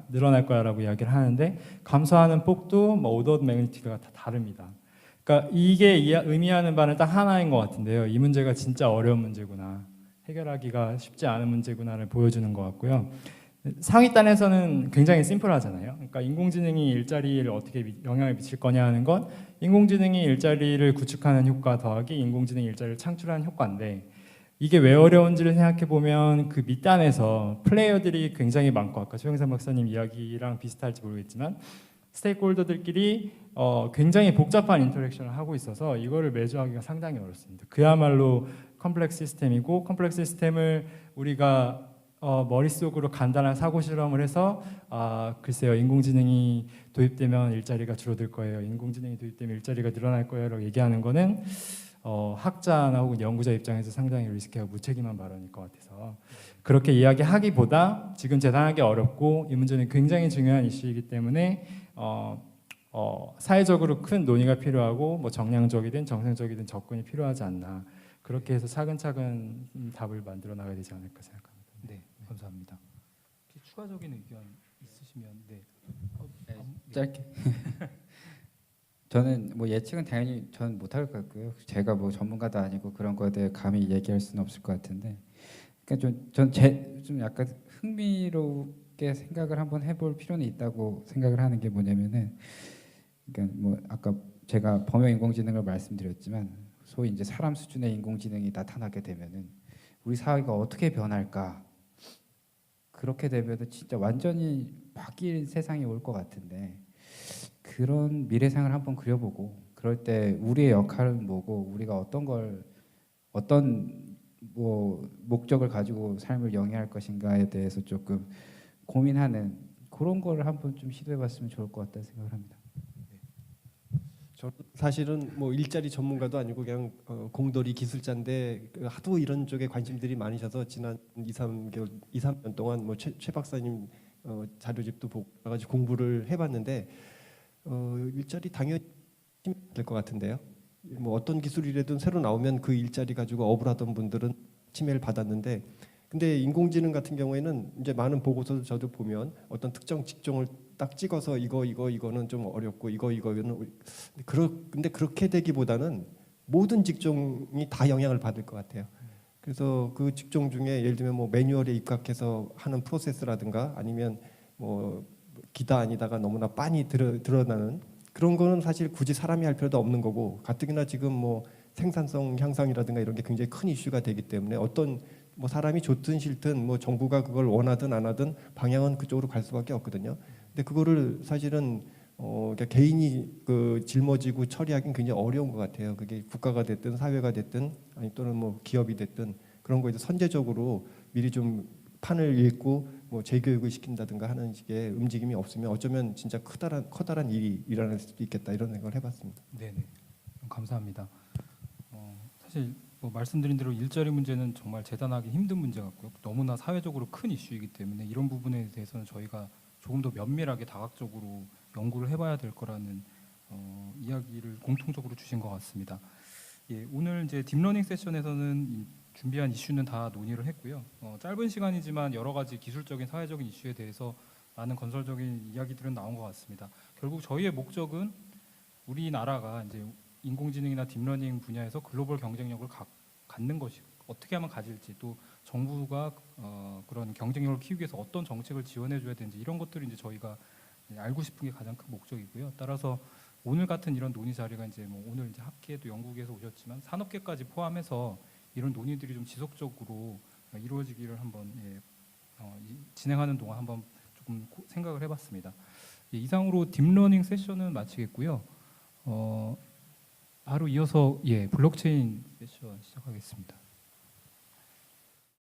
늘어날 거야라고 이야기를 하는데 감소하는 폭도 뭐 오더 오브 매그니튜드가 다 다릅니다. 그러니까 이게 의미하는 바는 딱 하나인 것 같은데요. 이 문제가 진짜 어려운 문제구나. 해결하기가 쉽지 않은 문제구나를 보여주는 것 같고요. 상위단에서는 굉장히 심플하잖아요. 그러니까 인공지능이 일자리를 어떻게 영향을 미칠 거냐 하는 건 인공지능이 일자리를 구축하는 효과 더하기 인공지능이 일자리를 창출하는 효과인데 이게 왜 어려운지를 생각해 보면 그 밑단에서 플레이어들이 굉장히 많고 아까 최영삼 박사님 이야기랑 비슷할지 모르겠지만 스테이크홀더들끼리 굉장히 복잡한 인터랙션을 하고 있어서 이거를 매주하기가 상당히 어렵습니다. 그야말로 컴플렉스 시스템이고 컴플렉스 시스템을 우리가 머릿속으로 간단한 사고 실험을 해서 글쎄요 인공지능이 도입되면 일자리가 줄어들 거예요. 인공지능이 도입되면 일자리가 늘어날 거예요 라고 얘기하는 거는 학자나 혹은 연구자 입장에서 상당히 리스키하고 무책임한 발언일 것 같아서 그렇게 이야기하기보다 지금 재단하기 어렵고 이 문제는 굉장히 중요한 이슈이기 때문에 사회적으로 큰 논의가 필요하고 뭐 정량적이든 정상적이든 접근이 필요하지 않나 그렇게 해서 차근차근 답을 만들어 나가야 되지 않을까 생각합니다. 네, 감사합니다. 혹시 추가적인 의견 있으시면 네. 짧게. 저는 뭐 예측은 당연히 저는 못할 것 같고요. 제가 뭐 전문가도 아니고 그런 거에 대해 감히 얘기할 수는 없을 것 같은데 그러니까 좀 약간 흥미롭게 생각을 한번 해볼 필요는 있다고 생각을 하는 게 뭐냐면은, 그러니까 뭐 아까 제가 범용 인공지능을 말씀드렸지만 소위 이제 사람 수준의 인공지능이 나타나게 되면은 우리 사회가 어떻게 변할까? 그렇게 되면은 진짜 완전히 바뀔 세상이 올 것 같은데, 그런 미래상을 한번 그려보고 그럴 때 우리의 역할은 뭐고 우리가 어떤 뭐 목적을 가지고 삶을 영위할 것인가에 대해서 조금 고민하는 그런 거를 한번 좀 시도해봤으면 좋을 것 같다는 생각을 합니다. 저 사실은 뭐 일자리 전문가도 아니고 그냥 공돌이 기술자인데 하도 이런 쪽에 관심들이 많으셔서 지난 2, 3년 동안 뭐 최 박사님 자료집도 보고 여러 가지 공부를 해봤는데 일자리 당연히 될 것 같은데요. 뭐 어떤 기술이라든 새로 나오면 그 일자리 가지고 업을 하던 분들은 침해를 받았는데, 근데 인공지능 같은 경우에는 이제 많은 보고서도 저도 보면 어떤 특정 직종을 딱 찍어서 이거는 좀 어렵고 이거는 근데 그렇게 되기보다는 모든 직종이 다 영향을 받을 것 같아요. 그래서 그 직종 중에 예를 들면 뭐 매뉴얼에 입각해서 하는 프로세스라든가 아니면 뭐 기다 아니다가 너무나 빤히 드러나는 그런 거는 사실 굳이 사람이 할 필요도 없는 거고, 가뜩이나 지금 뭐 생산성 향상이라든가 이런 게 굉장히 큰 이슈가 되기 때문에 어떤 뭐 사람이 좋든 싫든 뭐 정부가 그걸 원하든 안 하든 방향은 그쪽으로 갈 수밖에 없거든요. 근데 그거를 사실은 그러니까 개인이 그 짊어지고 처리하기는 굉장히 어려운 것 같아요. 그게 국가가 됐든 사회가 됐든 아니 또는 뭐 기업이 됐든 그런 거에 선제적으로 미리 좀 판을 읽고 뭐 재교육을 시킨다든가 하는 식의 움직임이 없으면 어쩌면 진짜 커다란 일이 일어날 수도 있겠다 이런 생각을 해봤습니다. 네네. 감사합니다. 사실 뭐 말씀드린 대로 일자리 문제는 정말 재단하기 힘든 문제 같고요. 너무나 사회적으로 큰 이슈이기 때문에 이런 부분에 대해서는 저희가 조금 더 면밀하게 다각적으로 연구를 해봐야 될 거라는 이야기를 공통적으로 주신 것 같습니다. 예, 오늘 이제 딥러닝 세션에서는 준비한 이슈는 다 논의를 했고요. 짧은 시간이지만 여러 가지 기술적인 사회적인 이슈에 대해서 많은 건설적인 이야기들은 나온 것 같습니다. 결국 저희의 목적은 우리나라가 이제 인공지능이나 딥러닝 분야에서 글로벌 경쟁력을 갖는 것이 어떻게 하면 가질지, 또 정부가 그런 경쟁력을 키우기 위해서 어떤 정책을 지원해 줘야 되는지 이런 것들을 이제 저희가 알고 싶은 게 가장 큰 목적이고요. 따라서 오늘 같은 이런 논의 자리가 이제 뭐 오늘 이제 학계도 연구계에서 오셨지만 산업계까지 포함해서 이런 논의들이 좀 지속적으로 이루어지기를 한번 진행하는 동안 한번 조금 생각을 해봤습니다. 예, 이상으로 딥러닝 세션은 마치겠고요. 바로 이어서 블록체인 세션 시작하겠습니다.